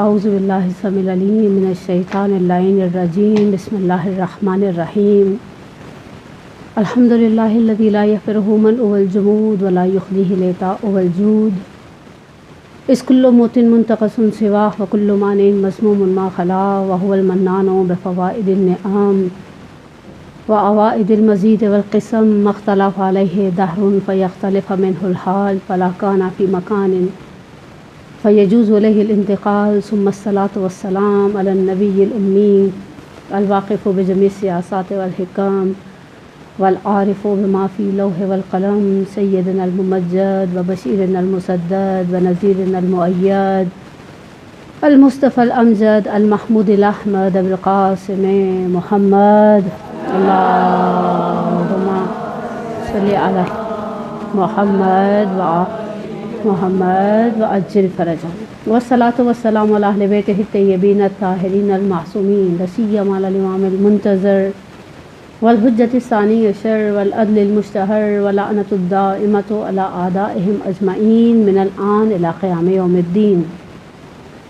اعوذ باللہ السمیع العلیم من الشیطان اللعین الرجیم بسم اللہ الرحمن الرحیم الحمد للہ الذی لا یفرہ ملء الجمود ولا یخلیہ العطاء والجود اذ کل موت منتقص سواہ وکل مانع مسموم ما خلا وهو المنان بفوائد النعام وعوائد المزید والقسم ما اختلف علیہ دہر فیختلف منہ الحال فلا کان فی مکان فیجوز علیہ الانتقال ثم الصلاة والسلام علی النبی الامی الواقف بجمیع السیاسات والحکام والعارف بما فی لوح والقلم سیدنا الممجد وبشیرنا المسدد ونذیرنا المؤید المصطفى الامجد المحمود الاحمد بالقاسم محمد اللہم صلی علی محمد وعجل فرجہ والصلاة والسلام علی اہل بیتہ الطیبین الطاہرین المعصومین لا سیما علی الامام المنتظر والحجۃ الثانی عشر والعدل المشتہر ولعنۃ الدائمۃ علی اعدائہم اجمعین من الآن الی قیام یوم الدین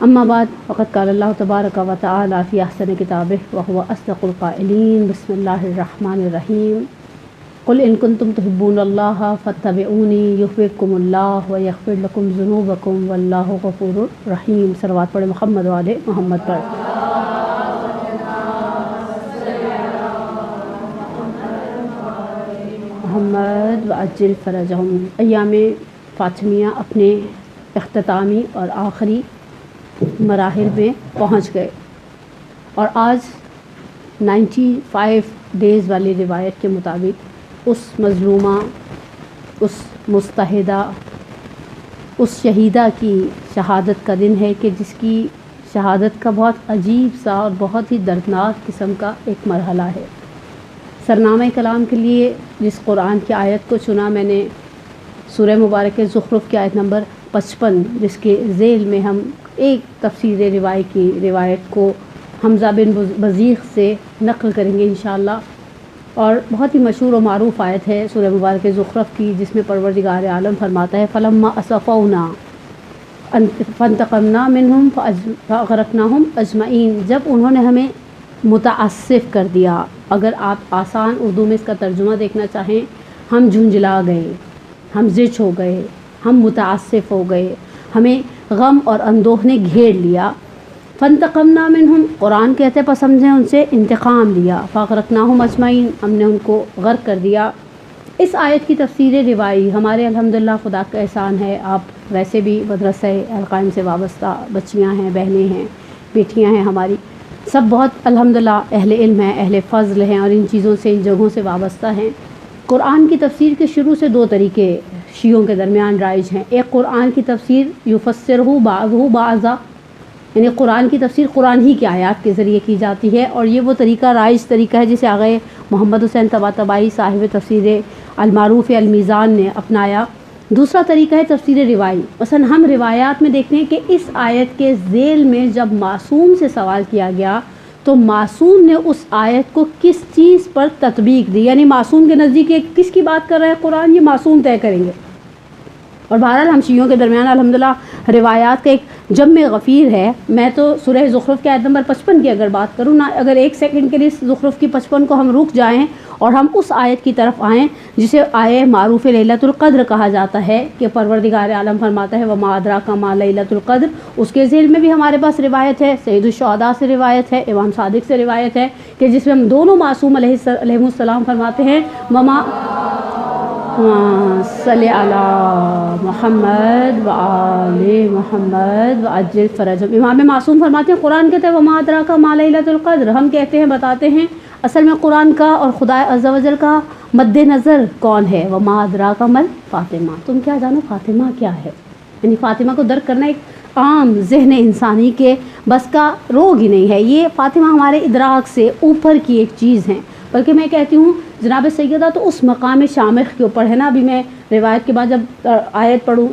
اما بعد فقد قال اللہ تبارک و تعالی فی احسن کتابہ وهو اصدق القائلین بسم اللہ الرحمن الرحیم قل ان کنتم تحبون اللہ فاتبعونی یحببکم اللہ ویغفر لکم ذنوبکم واللہ غفور رحیم۔ صلوات پڑھیں محمد وآل محمد پر۔ محمد وعجل فرجہم۔ ایام فاطمیہ اپنے اختتامی اور آخری مراحل میں پہنچ گئے اور آج 95 ڈیز والی روایت کے مطابق اس مظلومہ، اس مستحدہ، اس شہیدہ کی شہادت کا دن ہے کہ جس کی شہادت کا بہت عجیب سا اور بہت ہی دردناک قسم کا ایک مرحلہ ہے۔ سرنامہ کلام کے لیے جس قرآن کی آیت کو چنا میں نے سورہ مبارک زخرف کی آیت نمبر 55، جس کے ذیل میں ہم ایک تفسیر روایت کو حمزہ بن بزیغ سے نقل کریں گے انشاءاللہ، اور بہت ہی مشہور و معروف آیت ہے سورہ مبارک زخرف کی، جس میں پروردگار عالم فرماتا ہے فَلَمَّا أَسَفَوْنَا فَانْتَقَمْنَا مِنْهُمْ فَأَغْرَقْنَاهُمْ أَجْمَعِينَ، جب انہوں نے ہمیں متعصف کر دیا، اگر آپ آسان اردو میں اس کا ترجمہ دیکھنا چاہیں، ہم جھنجھلا گئے، ہم زچ ہو گئے، ہم متعصف ہو گئے، ہمیں غم اور اندوہ نے گھیر لیا۔ فانتقمنا منہم، قرآن کہتے پس ہم نے ان سے انتقام لیا، فاغرقناہم اجمعین، ہم نے ان کو غرق کر دیا۔ اس آیت کی تفسیر روائی ہمارے الحمدللہ خدا کا احسان ہے، آپ ویسے بھی مدرسہ القائم سے وابستہ بچیاں ہیں، بہنیں ہیں، بیٹیاں ہیں، ہماری سب بہت الحمدللہ اہل علم ہیں، اہل فضل ہیں، اور ان چیزوں سے، ان جگہوں سے وابستہ ہیں۔ قرآن کی تفسیر کے شروع سے دو طریقے شیعوں کے درمیان رائج ہیں۔ ایک قرآن کی تفسیر یفسرہ بعضہ بعضا، یعنی قرآن کی تفسیر قرآن ہی کی آیات کے ذریعے کی جاتی ہے، اور یہ وہ طریقہ رائج طریقہ ہے جسے آگے محمد حسین طباطبائی صاحب تفسیر المعروف المیزان نے اپنایا۔ دوسرا طریقہ ہے تفسیر روائی۔ مثلا ہم روایات میں دیکھتے ہیں کہ اس آیت کے ذیل میں جب معصوم سے سوال کیا گیا تو معصوم نے اس آیت کو کس چیز پر تطبیق دی، یعنی معصوم کے نزدیک کس کی بات کر رہا ہے قرآن، یہ معصوم طے کریں گے۔ اور بہرحال ہم شیعوں کے درمیان الحمدللہ روایات کا ایک جمع غفیر ہے۔ میں تو سورہ زخرف کی آیت نمبر 55 کی اگر بات کروں نا، اگر ایک سیکنڈ کے لیے زخرف کی 55 کو ہم رک جائیں اور ہم اس آیت کی طرف آئیں جسے آیہ معروف لیلۃ القدر کہا جاتا ہے، کہ پروردگار عالم فرماتا ہے وما ادراک ما لیلۃ القدر، اس کے ذیل میں بھی ہمارے پاس روایت ہے، سید الشہداء سے روایت ہے، امام صادق سے روایت ہے، کہ جس میں ہم دونوں معصوم علیہ السلام فرماتے ہیں وما صلی علی محمد وآل محمد وعجل فرجہم۔ امام معصوم فرماتے ہیں، قرآن کہتا ہے وما ادراک ما لیلۃ القدر، ہم کہتے ہیں، بتاتے ہیں اصل میں قرآن کا اور خدا عز و جل کا مد نظر کون ہے؟ وما ادراک مل فاطمہ، تم کیا جانو فاطمہ کیا ہے؟ یعنی فاطمہ کو درک کرنا ایک عام ذہن انسانی کے بس کا روگ ہی نہیں ہے، یہ فاطمہ ہمارے ادراک سے اوپر کی ایک چیز ہے، بلکہ میں کہتی ہوں جناب سیدہ تو اس مقام شامخ کے اوپر ہے نا. ابھی میں روایت کے بعد جب آیت پڑھوں،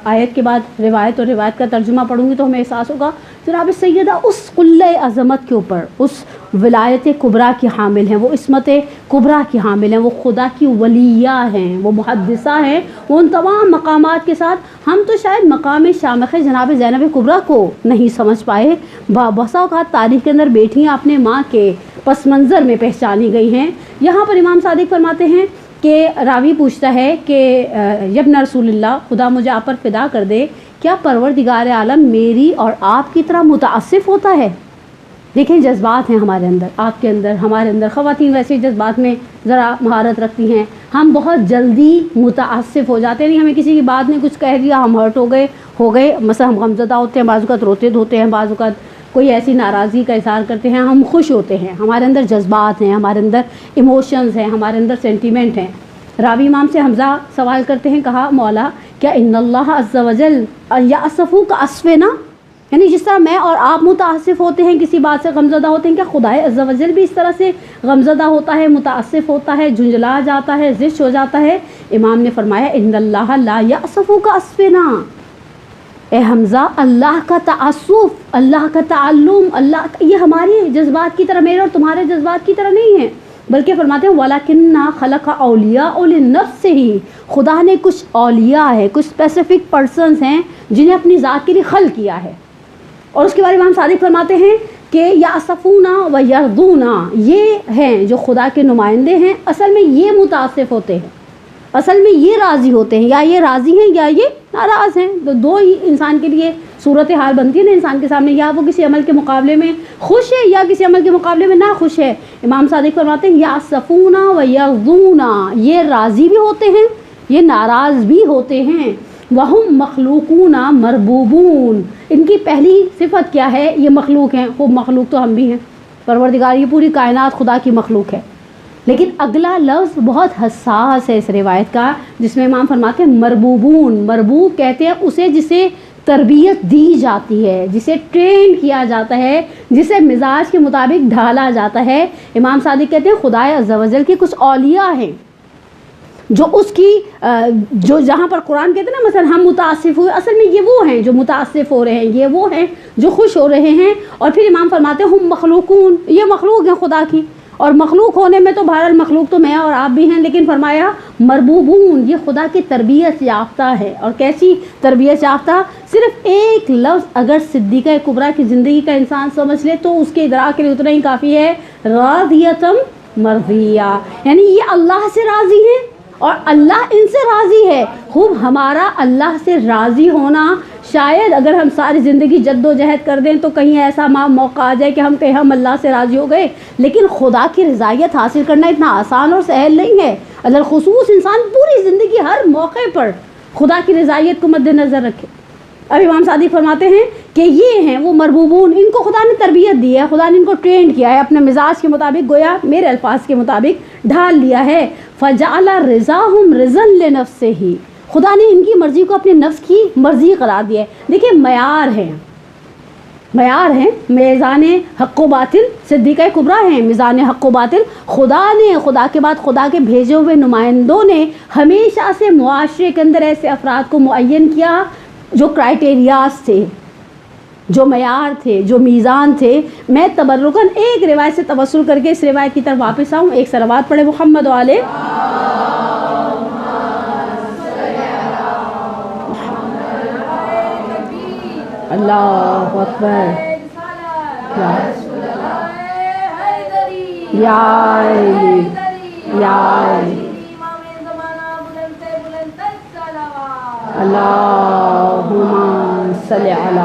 آیت کے بعد روایت اور روایت کا ترجمہ پڑھوں گی تو ہمیں احساس ہوگا جناب سیدہ اس قلہ عظمت کے اوپر، اس ولایت کبریٰ کی حامل ہیں، وہ عصمت کبریٰ کی حامل ہیں، وہ خدا کی ولیہ ہیں، وہ محدثہ ہیں. وہ ان تمام مقامات کے ساتھ ہم تو شاید مقام شامخ جناب زینب کبریٰ کو نہیں سمجھ پائے. بسا اوقات تاریخ کے اندر بیٹیاں اپنے ماں کے پس منظر میں پہچانی گئی ہیں. یہاں پر امام صادق فرماتے ہیں کہ راوی پوچھتا ہے کہ یبن رسول اللہ، خدا مجھے آپ پر فدا کر دے، کیا پروردگار عالم میری اور آپ کی طرح متعصف ہوتا ہے؟ دیکھیں جذبات ہیں ہمارے اندر، آپ کے اندر، ہمارے اندر. خواتین ویسے جذبات میں ذرا مہارت رکھتی ہیں. ہم بہت جلدی متعصف ہو جاتے ہیں. نہیں ہمیں کسی کی بات نے کچھ کہہ دیا، ہم ہرٹ ہو گئے. مثلا ہم غمزدہ ہوتے ہیں، بعض اوقات روتے دھوتے ہیں، بعض اوقات کوئی ایسی ناراضی کا اظہار کرتے ہیں، ہم خوش ہوتے ہیں. ہمارے اندر جذبات ہیں، ہمارے اندر ایموشنز ہیں، ہمارے اندر سینٹیمنٹ ہیں. راوی امام سے حمزہ سوال کرتے ہیں، کہا مولا کیا ان اللہ عز وجل یأسفو کا اسفنا، یعنی جس طرح میں اور آپ متعصف ہوتے ہیں، کسی بات سے غمزدہ ہوتے ہیں، کیا خدا عز وجل بھی اس طرح سے غمزدہ ہوتا ہے، متعصف ہوتا ہے، جھنجھلا جاتا ہے، زشت ہو جاتا ہے؟ امام نے فرمایا ان اللہ لا یأسفو کا اسفنا، اے حمزہ اللہ کا تعصف، اللہ کا تعلم، اللہ کا یہ ہماری جذبات کی طرح، میرے اور تمہارے جذبات کی طرح نہیں ہے. بلکہ فرماتے ہیں وَلَكِنَّا خَلَقَ أَوْلِيَاءَ لِنَفْسِهِ، خدا نے کچھ اولیاء ہے، کچھ اسپیسیفک پرسنز ہیں جنہیں اپنی ذات کے لیے خلق کیا ہے. اور اس کے بارے میں امام صادق فرماتے ہیں کہ یأسفون و یرضون، یہ ہیں جو خدا کے نمائندے ہیں، اصل میں یہ متعصف ہوتے ہیں، اصل میں یہ راضی ہوتے ہیں، یا یہ راضی ہیں یا یہ ناراض ہیں. تو دو ہی انسان کے لیے صورت حال بنتی ہے نا انسان کے سامنے، یا وہ کسی عمل کے مقابلے میں خوش ہے یا کسی عمل کے مقابلے میں نہ خوش ہے. امام صادق فرماتے ہیں یأسفون و یرضون، یہ راضی بھی ہوتے ہیں، یہ ناراض بھی ہوتے ہیں. وہم مخلوقون مربوبون، ان کی پہلی صفت کیا ہے؟ یہ مخلوق ہیں. خوب مخلوق تو ہم بھی ہیں، پروردگار یہ پوری کائنات خدا کی مخلوق ہے. لیکن اگلا لفظ بہت حساس ہے اس روایت کا، جس میں امام فرماتے ہیں مربوبون. مربوب کہتے ہیں اسے جسے تربیت دی جاتی ہے، جسے ٹرین کیا جاتا ہے، جسے مزاج کے مطابق ڈھالا جاتا ہے. امام صادق کہتے ہیں خدا عز و جل کے کچھ اولیاء ہیں جو اس کی جو جہاں پر قرآن کہتے ہیں نا مثلا ہم متعصف ہوئے، اصل میں یہ وہ ہیں جو متعصف ہو رہے ہیں، یہ وہ ہیں جو خوش ہو رہے ہیں. اور پھر امام فرماتے ہیں ہم مخلوقون، یہ مخلوق ہیں خدا کی. اور مخلوق ہونے میں تو بہرحال مخلوق تو میں اور آپ بھی ہیں، لیکن فرمایا مربوبون، یہ خدا کی تربیت یافتہ ہے. اور کیسی تربیت یافتہ؟ صرف ایک لفظ اگر صدیقہ کبریٰ کی زندگی کا انسان سمجھ لے تو اس کے ادراک کے لیے اتنا ہی کافی ہے، راضیتم مرضیہ، یعنی یہ اللہ سے راضی ہیں اور اللہ ان سے راضی ہے. خوب ہمارا اللہ سے راضی ہونا، شاید اگر ہم ساری زندگی جد و جہد کر دیں تو کہیں ایسا موقع آ جائے کہ ہم کہیں ہم اللہ سے راضی ہو گئے، لیکن خدا کی رضایت حاصل کرنا اتنا آسان اور سہل نہیں ہے. الخصوص انسان پوری زندگی ہر موقع پر خدا کی رضایت کو مد نظر رکھے. اب امام صادق فرماتے ہیں کہ یہ ہیں وہ مربوبون، ان کو خدا نے تربیت دی ہے، خدا نے ان کو ٹرین کیا ہے، اپنے مزاج کے مطابق، گویا میرے الفاظ کے مطابق ڈھال لیا ہے. فجعل رضاہم رضا لنفسہ، خدا نے ان کی مرضی کو اپنے نفس کی مرضی قرار دیا ہے. دیکھیں معیار ہیں، میزان حق و باطل صدیقہ کبریٰ ہیں، میزان حق و باطل خدا نے، خدا کے بعد خدا کے بھیجے ہوئے نمائندوں نے ہمیشہ سے معاشرے کے اندر ایسے افراد کو معین کیا جو کرائٹیریاز تھے، جو معیار تھے، جو میزان تھے. میں تبرکاً ایک روایت سے توسل کر کے اس روایت کی طرف واپس آؤں. ایک صلوات پڑھے محمد والے. اللہ اکبر. اللہم صلی علی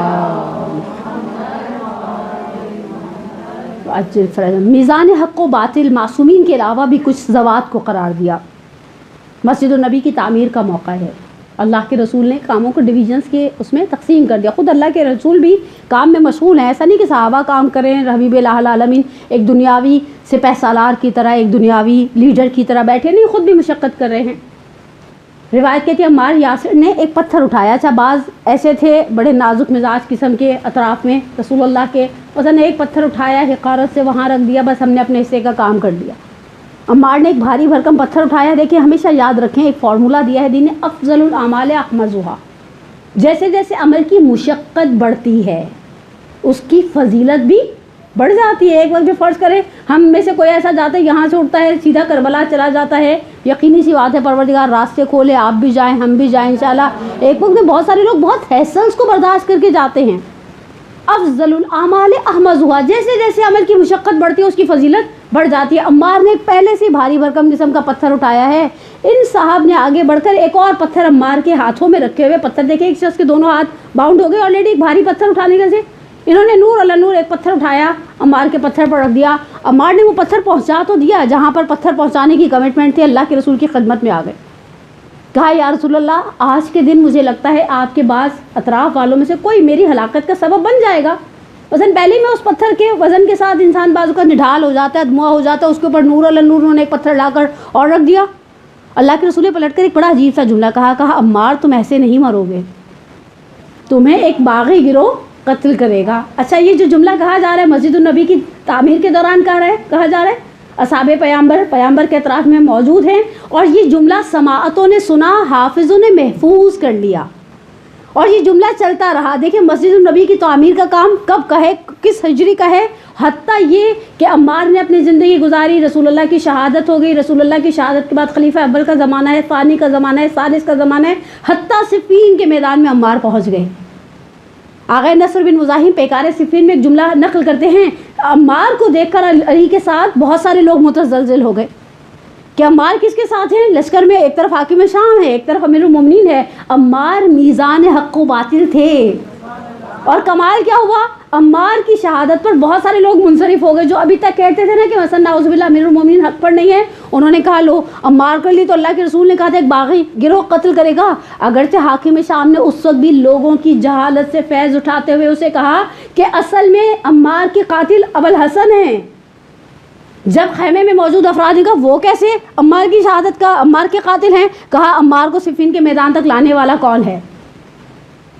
میزان حق و باطل معصومین کے علاوہ بھی کچھ ذوات کو قرار دیا. مسجد النبی کی تعمیر کا موقع ہے، اللہ کے رسول نے کاموں کو ڈویژنز کے اس میں تقسیم کر دیا. خود اللہ کے رسول بھی کام میں مشغول ہیں، ایسا نہیں کہ صحابہ کام کریں حبیب الہ العالمین ایک دنیاوی سپہ سالار کی طرح، ایک دنیاوی لیڈر کی طرح بیٹھے نہیں، خود بھی مشقت کر رہے ہیں. روایت کہتی ہے عمار یاسر نے ایک پتھر اٹھایا. اچھا بعض ایسے تھے بڑے نازک مزاج قسم کے اطراف میں رسول اللہ کے، اس نے ایک پتھر اٹھایا، حقارت سے وہاں رکھ دیا، بس ہم نے اپنے حصے کا کام کر دیا. عمار نے ایک بھاری بھرکم پتھر اٹھایا. دیکھیں ہمیشہ یاد رکھیں ایک فارمولہ دیا ہے دین نے, افضل الاعمال احمدھا. جیسے جیسے عمل کی مشقت بڑھتی ہے اس کی فضیلت بھی بڑھ جاتی ہے. ایک وقت بھی فرض کریں ہم میں سے کوئی ایسا جاتا ہے یہاں سے اٹھتا ہے سیدھا کربلا چلا جاتا ہے, یقینی سی بات ہے پروردگار راستے کھولے, آپ بھی جائیں ہم بھی جائیں انشاءاللہ. ایک وقت میں بہت سارے لوگ بہت حسنس کو برداشت کر کے جاتے ہیں. افضل الاعمال احمدھا, جیسے جیسے عمل کی مشقت بڑھتی ہے اس کی فضیلت بڑھ جاتی ہے. عمار نے پہلے سے بھاری بھرکم قسم کا پتھر اٹھایا ہے. ان صاحب نے آگے بڑھ کر ایک اور پتھر عمار کے ہاتھوں میں رکھے ہوئے, پتھر دیکھیں ایک شخص کے دونوں ہاتھ باؤنڈ ہو گئے آلریڈی ایک بھاری پتھر اٹھانے کے سے. انہوں نے نور اللہ نور ایک پتھر اٹھایا, عمار کے پتھر پر رکھ دیا. عمار نے وہ پتھر پہنچا تو دیا جہاں پر پتھر پہنچانے کی کمٹمنٹ تھی, اللہ کے رسول کی خدمت میں آ گئے. کہا یا رسول اللہ آج کے دن مجھے لگتا ہے آپ کے بعض اطراف والوں میں سے کوئی میری ہلاکت کا سبب بن جائے گا. وزن پہلے میں اس پتھر کے وزن کے ساتھ انسان بازو کا نڈھال ہو جاتا ہے, دموا ہو جاتا ہے, اس کے اوپر نور اللہ نور انہوں نے ایک پتھر لا کر اور رکھ دیا. اللہ کے رسول نے پلٹ کر ایک بڑا عجیب سا جملہ کہا عمار تم ایسے نہیں مرو گے, تمہیں ایک باغی گروہ قتل کرے گا. اچھا یہ جو جملہ کہا جا رہا ہے مسجد النبی کی تعمیر کے دوران کہا جا رہا ہے, اصحاب پیغمبر کے اطراف میں موجود ہیں, اور یہ جملہ سماعتوں نے سنا, حافظوں نے محفوظ کر لیا اور یہ جملہ چلتا رہا. دیکھیں مسجد النبی کی تعمیر کا کام کب کا ہے, کس ہجری کا ہے, حتیٰ یہ کہ عمار نے اپنی زندگی گزاری, رسول اللہ کی شہادت ہو گئی, رسول اللہ کی شہادت کے بعد خلیفہ اول کا زمانہ ہے, ثانی کا زمانہ ہے, ثالث کا زمانہ ہے, حتیٰ صفین کے میدان میں عمار پہنچ گئے. آغا نصر بن مزاحم پیکار صفین میں ایک جملہ نقل کرتے ہیں, عمار کو دیکھ کر علی کے ساتھ بہت سارے لوگ متزلزل ہو گئے کہ عمار کس کے ساتھ ہیں. لشکر میں ایک طرف حاکم شام ہے, ایک طرف امیر المومنین ہے. عمار میزان حق و باطل تھے, اور کمال کیا ہوا, عمار کی شہادت پر بہت سارے لوگ منصرف ہو گئے جو ابھی تک کہتے تھے نا کہ مثلا نعوذ باللہ امیر المومنین حق پر نہیں ہے. انہوں نے کہا لو عمار کر لی تو اللہ کے رسول نے کہا تھا ایک باغی گروہ قتل کرے گا. اگرچہ حاکم شام نے اس وقت بھی لوگوں کی جہالت سے فیض اٹھاتے ہوئے اسے کہا کہ اصل میں عمار کے قاتل ابوالحسن ہیں. جب خیمے میں موجود افراد نے کہا وہ کیسے عمار کی شہادت کا عمار کے قاتل ہیں, کہا عمار کو صفین کے میدان تک لانے والا کون ہے,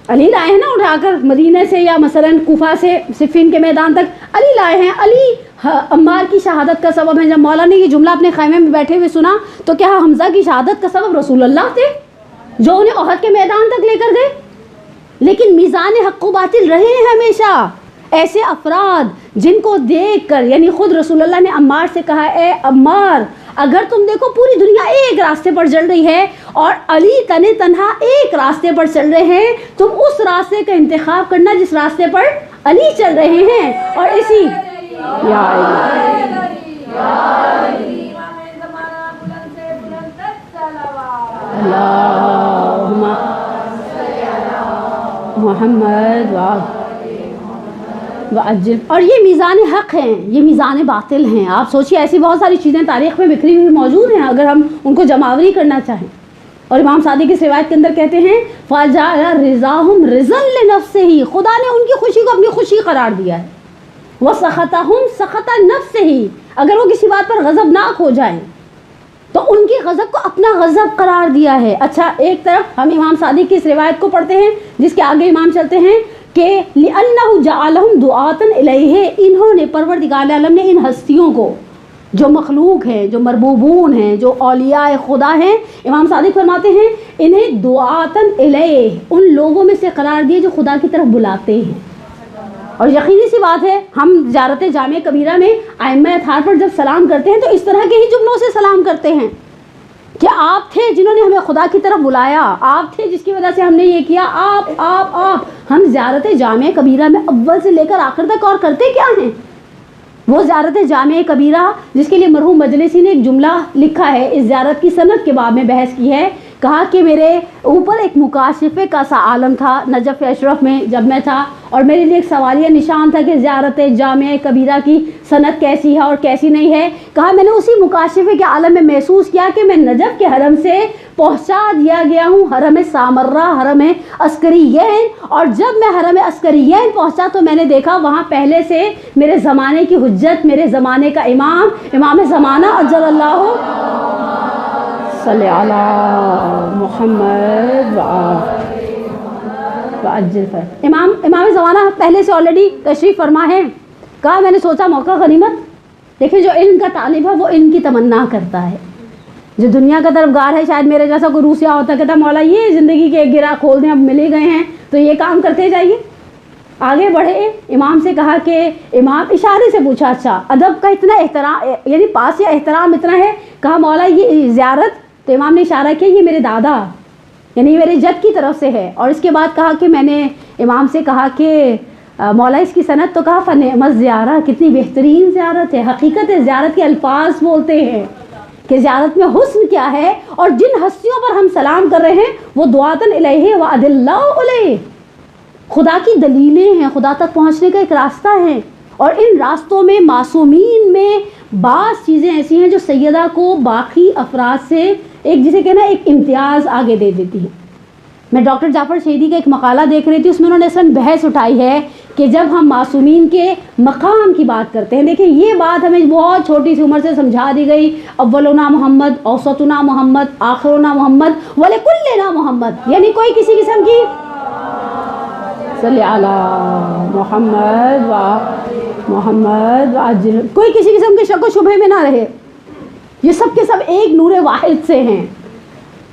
علی لائے ہیں نا اٹھا کر مدینہ سے یا مثلا کوفہ سے صفین کے میدان تک علی لائے ہیں, علی عمار کی شہادت کا سبب ہے. جب مولا نے یہ جملہ اپنے خیمے میں بیٹھے ہوئے سنا تو کیا حمزہ کی شہادت کا سبب رسول اللہ تھے جو انہیں احد کے میدان تک لے کر گئے. لیکن میزان حق و باطل رہے ہیں ہمیشہ ایسے افراد جن کو دیکھ کر, یعنی خود رسول اللہ نے عمار سے کہا اے عمار اگر تم دیکھو پوری دنیا ایک راستے پر چل رہی ہے اور علی تنے تنہا ایک راستے پر چل رہے ہیں, تم اس راستے کا انتخاب کرنا جس راستے پر علی چل رہے ہیں. اور اسی یا اللہم محمد اور یہ میزان حق ہیں, یہ میزان باطل ہیں. آپ سوچیے ایسی بہت ساری چیزیں تاریخ میں بکھری ہوئی موجود ہیں اگر ہم ان کو جمعآوری کرنا چاہیں. اور امام صادق کی روایت کے اندر کہتے ہیں فَجَعَلَ رِضَاهُمْ رِضًا لِنَفْسِهِ, خدا نے ان کی خوشی کو اپنی خوشی قرار دیا ہے. وَسَخَطَهُمْ سَخَطَ نَفْسِهِ, اگر وہ کسی بات پر غضبناک ہو جائیں تو ان کی غضب کو اپنا غضب قرار دیا ہے. اچھا ایک طرف ہم امام صادق کی اس روایت کو پڑھتے ہیں جس کے آگے امام چلتے ہیں کہ لِأَنَّهُ جَعَلَهُمْ دُعَاةً إِلَيْهِ, انہوں نے پروردگار عالم نے ان ہستیوں کو جو مخلوق ہیں, جو مربوبون ہیں, جو اولیاء خدا ہیں, امام صادق فرماتے ہیں انہیں دعاتن الیہ, ان لوگوں میں سے قرار دیے جو خدا کی طرف بلاتے ہیں. اور یقینی سی بات ہے ہم زیارت جامع کبیرہ میں ائمہ اطہار پر جب سلام کرتے ہیں تو اس طرح کے ہی جملوں سے سلام کرتے ہیں کہ آپ تھے جنہوں نے ہمیں خدا کی طرف بلایا, آپ تھے جس کی وجہ سے ہم نے یہ کیا, آپ. ہم زیارت جامع کبیرہ میں اول سے لے کر آخر تک اور کرتے کیا ہیں؟ وہ زیارت جامع کبیرہ جس کے لیے مرحوم مجلسی نے ایک جملہ لکھا ہے, اس زیارت کی سند کے باب میں بحث کی ہے. کہا کہ میرے اوپر ایک مکاشفے کا سا عالم تھا نجف اشرف میں جب میں تھا, اور میرے لیے ایک سوالیہ نشان تھا کہ زیارت جامع کبیرہ کی سند کیسی ہے اور کیسی نہیں ہے. کہا میں نے اسی مکاشفے کے عالم میں محسوس کیا کہ میں نجف کے حرم سے پہنچا دیا گیا ہوں حرم سامرہ, حرم عسکریین, اور جب میں حرم عسکریین پہنچا تو میں نے دیکھا وہاں پہلے سے میرے زمانے کی حجت, میرے زمانے کا امام زمانہ اجل اللہ صلی علی محمد وعجل فرج, امام زمانہ پہلے سے آلریڈی تشریف فرما ہے. کہا میں نے سوچا موقع غنیمت دیکھیں جو علم کا طالب ہے وہ علم کی تمنا کرتا ہے، جو دنیا کا طرفگار ہے، شاید میرے جیسا کوئی روسیا ہوتا کہتا مولا یہ زندگی کے ایک گرہ کھول دیں، اب ملے گئے ہیں تو یہ کام کرتے جائیے، آگے بڑھے۔ امام سے کہا کہ امام اشارے سے پوچھا اچھا ادب کا اتنا احترام یعنی پاس یا احترام اتنا ہے، کہا مولا یہ زیارت، تو امام نے اشارہ کیا یہ میرے دادا یعنی میرے جد کی طرف سے ہے، اور اس کے بعد کہا کہ میں نے امام سے کہا کہ مولا اس کی سند، تو کہا فنعمت زیارہ، کتنی بہترین زیارت ہے۔ حقیقت زیارت کے الفاظ بولتے ہیں کہ زیارت میں حسن کیا ہے، اور جن ہستیوں پر ہم سلام کر رہے ہیں وہ دعاتن الیہ وعدلہ علیہ، خدا کی دلیلیں ہیں، خدا تک پہنچنے کا ایک راستہ ہے، اور ان راستوں میں معصومین میں بعض چیزیں ایسی ہیں جو سیدہ کو باقی افراد سے ایک جسے کہنا ایک امتیاز آگے دے دیتی ہیں۔ میں ڈاکٹر جعفر شہیدی کا ایک مقالہ دیکھ رہی تھی، اس میں انہوں نے اصلاً بحث اٹھائی ہے کہ جب ہم معصومین کے مقام کی بات کرتے ہیں، دیکھیں یہ بات ہمیں بہت چھوٹی سی عمر سے سمجھا دی گئی، اولنا محمد، اوسطنا محمد، آخرنا محمد، ولکلنا محمد، یعنی کوئی کسی قسم کی صلی علی محمد و محمد کوئی کسی قسم کے شک و شبہ میں نہ رہے، یہ سب کے سب ایک نور واحد سے ہیں۔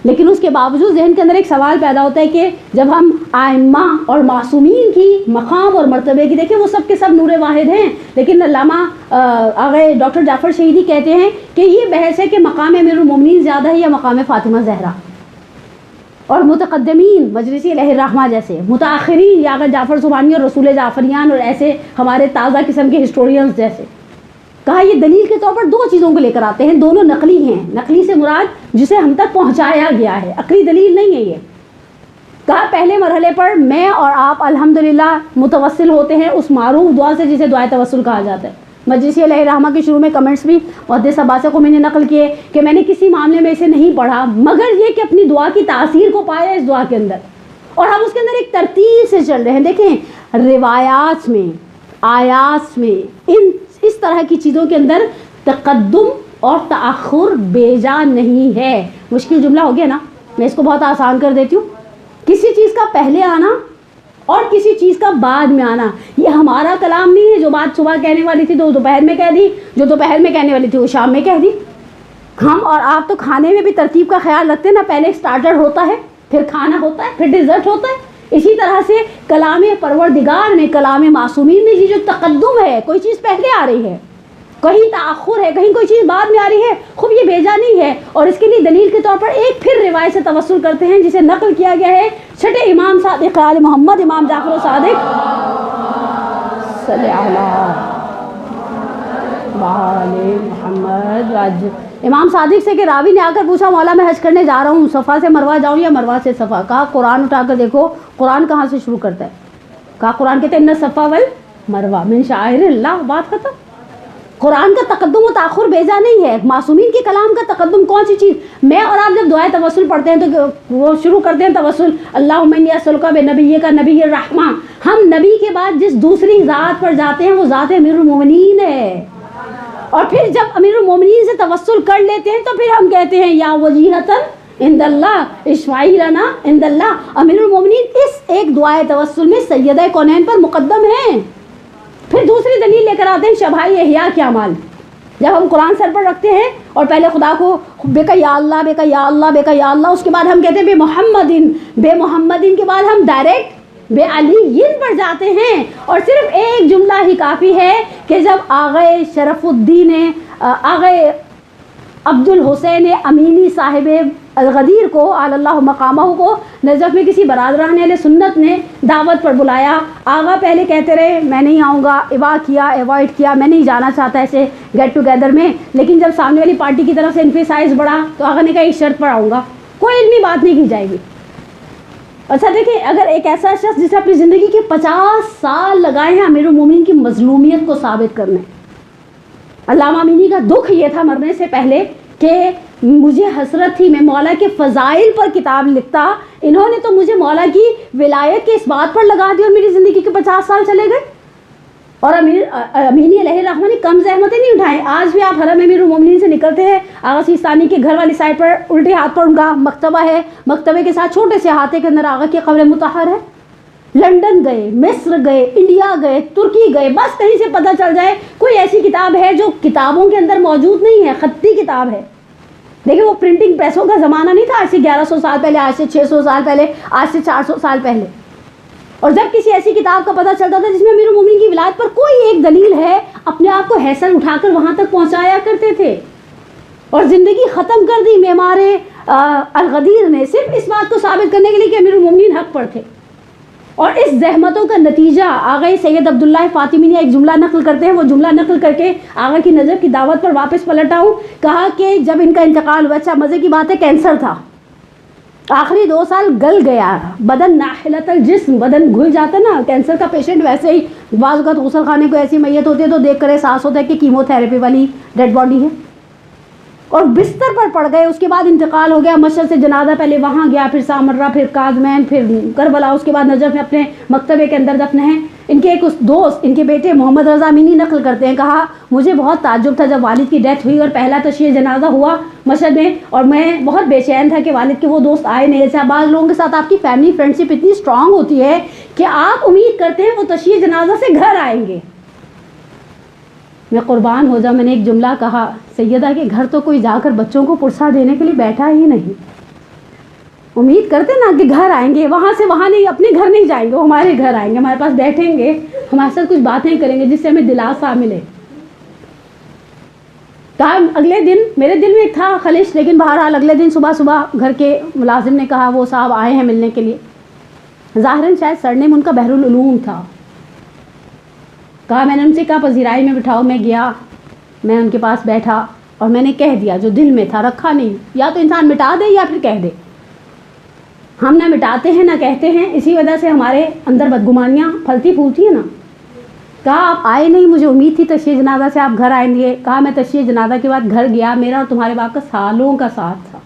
لیکن اس کے باوجود ذہن کے اندر ایک سوال پیدا ہوتا ہے کہ جب ہم ائمہ اور معصومین کی مقام اور مرتبے کی دیکھیں، وہ سب کے سب نور واحد ہیں، لیکن علامہ آگے ڈاکٹر جعفر شہیدی کہتے ہیں کہ یہ بحث ہے کہ مقام امیر المومنین زیادہ ہے یا مقام فاطمہ زہرا، اور متقدمین مجلسی علیہ الرحمہ جیسے، متاخرین یا اگر جعفر سبحانی اور رسول جعفریان اور ایسے ہمارے تازہ قسم کے ہسٹورینز جیسے۔ کہا یہ دلیل کے طور پر دو چیزوں کو لے کر آتے ہیں، دونوں نقلی ہیں، نقلی سے مراد جسے ہم تک پہنچایا گیا ہے، عقلی دلیل نہیں ہے یہ۔ کہا پہلے مرحلے پر میں اور آپ الحمدللہ متوسل ہوتے ہیں اس معروف دعا سے جسے دعائے توسل کہا جاتا ہے۔ مجلسی علیہ الرحمہ کے شروع میں کمنٹس بھی محدث عباسہ کو میں نے نقل کیے کہ میں نے کسی معاملے میں اسے نہیں پڑھا مگر یہ کہ اپنی دعا کی تاثیر کو پایا اس دعا کے اندر، اور ہم اس کے اندر ایک ترتیب سے چل رہے ہیں۔ دیکھیں روایات میں، آیات میں، اس طرح کی چیزوں کے اندر تقدم اور تأخر بیجا نہیں ہے۔ مشکل جملہ ہو گیا نا، میں اس کو بہت آسان کر دیتی ہوں۔ کسی چیز کا پہلے آنا اور کسی چیز کا بعد میں آنا یہ ہمارا کلام نہیں ہے، جو بات صبح کہنے والی تھی تو دوپہر میں کہہ دی، جو دوپہر میں کہنے والی تھی وہ شام میں کہہ دی۔ ہم اور آپ تو کھانے میں بھی ترتیب کا خیال رکھتے ہیں نا، پہلے اسٹارٹر ہوتا ہے، پھر کھانا ہوتا ہے، پھر ڈیزرٹ ہوتا ہے۔ اسی طرح سے کلام پروردگار میں، کلام معصومین میں یہ جو تقدم ہے، کوئی چیز پہلے آ رہی ہے، کہیں تاخر ہے، کہیں کوئی چیز بعد میں آ رہی ہے، خوب یہ بیجا نہیں ہے۔ اور اس کے لیے دلیل کے طور پر ایک پھر روایت سے توسل کرتے ہیں جسے نقل کیا گیا ہے چھٹے امام صادق آل محمد، امام جعفر صادق صلی اللہ علیہ محمد۔ امام صادق سے کہ راوی نے آ کر پوچھا مولا میں حج کرنے جا رہا ہوں، صفا سے مروہ جاؤں یا مروہ سے صفا؟ کہا قرآن اٹھا کر دیکھو، قرآن کہاں سے شروع کرتا ہے؟ کہا قرآن کہتے ہیں ان الصفا والمروہ من شعائر اللہ، بات ختم۔ قرآن کا تقدم و تاخر بیجا نہیں ہے۔ معصومین کے کلام کا تقدم کون سی چیز؟ میں اور آپ جب دعائے توسل پڑھتے ہیں تو وہ شروع کرتے ہیں توسل اللہم انی اسألک بنبیک نبی الرحمہ، ہم نبی کے بعد جس دوسری ذات پر جاتے ہیں وہ ذات امیر المومنین ہے، اور پھر جب امیر المومنین سے توسل کر لیتے ہیں تو پھر ہم کہتے ہیں یا وجیہتن عند اللہ اشفعی لنا عند اللہ۔ امیر المومنین اس ایک دعائے توسل میں سیدہ کونین پر مقدم ہیں۔ پھر دوسری دلیل لے کر آتے ہیں شبہائی احیاء کے اعمال، جب ہم قرآن سر پر رکھتے ہیں اور پہلے خدا کو بے کا یا اللہ، بے کا یا اللہ، بے کا یا اللہ، اس کے بعد ہم کہتے ہیں بے محمدین، بے محمدین کے بعد ہم ڈائریکٹ بے علیین پر جاتے ہیں، اور صرف ایک جملہ ہی کافی ہے کہ جب آغا شرف الدین آغا عبد الحسین امینی صاحب الغدیر کو علی اللہ مقامہ کو نجف میں کسی برادران اہل سنت نے دعوت پر بلایا، آغا پہلے کہتے رہے میں نہیں آؤں گا، ایوا کیا، ایوائڈ کیا، میں نہیں جانا چاہتا ایسے گیٹ ٹوگیدر میں، لیکن جب سامنے والی پارٹی کی طرف سے انفیسائز بڑھا تو آغا نے کہا ایک شرط پر آؤں گا، کوئی علمی بات نہیں کی جائے گی۔ اچھا دیکھیں، اگر ایک ایسا شخص جسے اپنی زندگی کے 50 سال لگائے ہیں امیر المومنین کی مظلومیت کو ثابت کرنے، علامہ امینی کا دکھ یہ تھا مرنے سے پہلے کہ مجھے حسرت تھی میں مولا کے فضائل پر کتاب لکھتا، انہوں نے تو مجھے مولا کی ولایت کے اس بات پر لگا دی اور میری زندگی کے 50 سال چلے گئے۔ اور امینی علیہ الرحمہ نے کم زحمتیں نہیں اٹھائیں۔ آج بھی آپ حرم امیر المومنین سے نکلتے ہیں، آغا سیستانی کے گھر والی سائڈ پر الٹے ہاتھ پر ان کا مکتبہ ہے، مکتبے کے ساتھ چھوٹے سے احاطے کے اندر آغا کی قبر مطہر ہے۔ لندن گئے, مصر گئے, انڈیا گئے, ترکی گئے, بس کہیں سے پتہ چل جائے کوئی ایسی کتاب ہے جو کتابوں کے اندر موجود نہیں ہے, خطی کتاب ہے. دیکھیں وہ پرنٹنگ پریسوں کا زمانہ نہیں تھا آج سے 1100 سال پہلے, آج سے 600 سال پہلے, آج سے 400 سال پہلے. اور جب کسی ایسی کتاب کا پتہ چلتا تھا جس میں امیر المومنین کی ولایت پر کوئی ایک دلیل ہے, اپنے آپ کو حیثل اٹھا کر وہاں تک پہنچایا کرتے تھے. اور زندگی ختم کر دی معمار الغدیر نے صرف اس بات کو ثابت کرنے کے لیے کہ امیر المومنین حق پر تھے. اور اس زحمتوں کا نتیجہ آغا سید عبداللہ فاطمی نے ایک جملہ نقل کرتے ہیں, وہ جملہ نقل کر کے آغا کی نظر کی دعوت پر واپس پلٹا ہوں. کہا کہ جب ان کا انتقال ہوا, اچھا مزے کی بات ہے کینسر تھا, آخری 2 سال گل گیا, بدن ناحلت الجسم, بدن گھل جاتا نا کینسر کا پیشنٹ, ویسے ہی بعض اوقات غسل خانے کو ایسی میت ہوتی ہے تو دیکھ کر احساس ہوتا ہے کہ کیمو تھراپی والی ڈیڈ باڈی ہے. اور بستر پر پڑ گئے, اس کے بعد انتقال ہو گیا. مشہد سے جنازہ پہلے وہاں گیا, پھر سامرہ, پھر کاظمین, پھر کربلا, اس کے بعد نجف میں اپنے مکتبے کے اندر دفن ہیں. ان کے ایک دوست, ان کے بیٹے محمد رضا امینی نقل کرتے ہیں, کہا مجھے بہت تعجب تھا جب والد کی ڈیتھ ہوئی اور پہلا تشییع جنازہ ہوا مشہد میں, اور میں بہت بے چین تھا کہ والد کے وہ دوست آئے نہیں. جیسے بعض لوگوں کے ساتھ آپ کی فیملی فرینڈ شپ اتنی اسٹرانگ ہوتی ہے کہ آپ امید کرتے ہیں وہ تشییع جنازہ سے گھر آئیں گے. میں قربان ہو جاؤں, میں نے ایک جملہ کہا, سیدہ کے گھر تو کوئی جا کر بچوں کو پرسہ دینے کے لیے بیٹھا ہی نہیں. امید کرتے نا کہ گھر آئیں گے, وہاں سے وہاں نہیں, اپنے گھر نہیں جائیں گے, وہ ہمارے گھر آئیں گے, ہمارے پاس بیٹھیں گے, ہمارے ساتھ کچھ باتیں کریں گے جس سے ہمیں دلاسا ملے. کہا اگلے دن میرے دل میں تھا خلش, لیکن بہرحال اگلے دن صبح گھر کے ملازم نے کہا وہ صاحب آئے ہیں ملنے کے لیے. ظاہراً شاید سرنیم ان کا بحر العلوم تھا. کہا میں نے ان سے کہا پذیرائی میں بٹھاؤ. میں گیا, میں ان کے پاس بیٹھا اور میں نے کہہ دیا جو دل میں تھا, رکھا نہیں. یا تو انسان مٹا دے یا پھر کہہ دے. ہم نہ مٹاتے ہیں نہ کہتے ہیں, اسی وجہ سے ہمارے اندر بدگمانیاں پھلتی پھولتی ہیں نا. کہا آپ آئے نہیں, مجھے امید تھی تشییع جنازہ سے آپ گھر آئیں گے. کہا میں تشییع جنازہ کے بعد گھر گیا, میرا اور تمہارے باپ کا سالوں کا ساتھ تھا.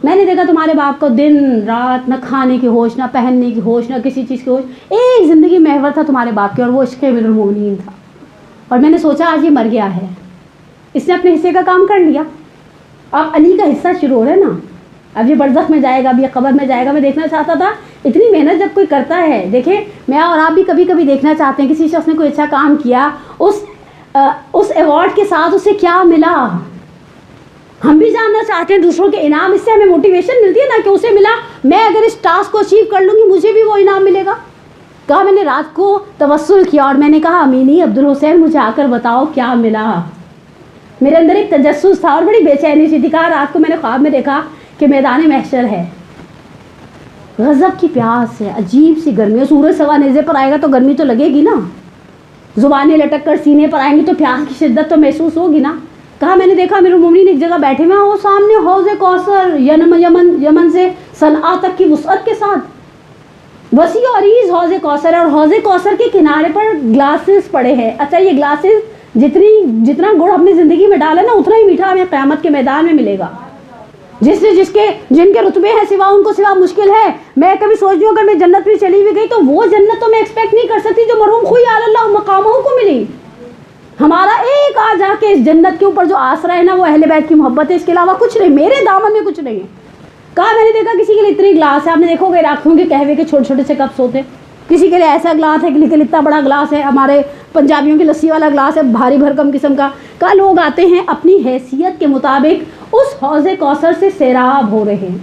میں نے دیکھا تمہارے باپ کو دن رات نہ کھانے کی ہوش, نہ پہننے کی ہوش, نہ کسی چیز کی ہوش, ایک زندگی محور تھا تمہارے باپ کے, اور وہ عشق امیر المومنین تھا. اور میں نے سوچا آج یہ مر گیا ہے, اس نے اپنے حصے کا کام کر لیا, اب علی کا حصہ شروع ہو رہا ہے نا. اب یہ برزخ میں جائے گا, اب یہ قبر میں جائے گا. میں دیکھنا چاہتا تھا اتنی محنت جب کوئی کرتا ہے, دیکھیں میں اور آپ بھی کبھی کبھی دیکھنا چاہتے ہیں کسی شخص نے کوئی اچھا کام کیا, اس ایوارڈ کے ساتھ اسے کیا ملا. ہم بھی جاننا چاہتے ہیں دوسروں کے انعام, اس سے ہمیں موٹیویشن ملتی ہے نا کہ اسے ملا, میں اگر اس ٹاسک کو اچیو کر لوں گی مجھے بھی وہ انعام ملے گا. کہا میں نے رات کو توسل کیا اور میں نے کہا امینی عبدالحسین مجھے آ کر بتاؤ کیا ملا. میرے اندر ایک تجسس تھا اور بڑی بے چینی سی تھی. کہا رات کو میں نے خواب میں دیکھا کہ میدان محشر ہے, غضب کی پیاس ہے, عجیب سی گرمی ہے, سورج سوا نیزے پر آئے گا تو گرمی تو لگے گی نا, زبانیں لٹک کر سینے پر آئیں گی تو پیاس کی شدت تو محسوس ہوگی نا. کہا میں نے دیکھا امیر المومنین ایک جگہ بیٹھے ہوئے ہیں, وہ سامنے حوض کوثر, یمن سے صنعاء تک کی وسعت کے ساتھ وسیع و عریض حوض کوثر ہے, اور حوض کوثر کے کنارے پر گلاسز پڑے ہیں. اچھا یہ گلاسز جتنا گڑ اپنی زندگی میں ڈالا نا اتنا ہی میٹھا ہمیں قیامت کے میدان میں ملے گا. جن کے رتبے ہیں سوا ان کو سوا مشکل ہے. میں کبھی سوچتی ہوں اگر میں جنت میں چلی بھی گئی تو وہ جنت تو میں ایکسپیکٹ نہیں کر سکتی جو مرحوم خوئی اللہ مقاموں کو ملی. ہمارا ایک آ جا کے اس جنت کے اوپر جو آسرا ہے نا وہ اہل بیت کی محبت ہے, اس کے علاوہ کچھ نہیں, میرے دامن میں کچھ نہیں ہے. کہا میں نے دیکھا کسی کے لیے اتنے گلاس ہے, آپ نے دیکھو گے عراقیوں کے قہوے کے چھوٹے چھوٹے سے کپس ہوتے ہیں, کسی کے لیے ایسا گلاس ہے, کسی کے لیے اتنا بڑا گلاس ہے, ہمارے پنجابیوں کی لسی والا گلاس ہے بھاری بھرکم قسم کا. کہا لوگ آتے ہیں اپنی حیثیت کے مطابق اس حوض کوثر سے سیراب ہو رہے ہیں,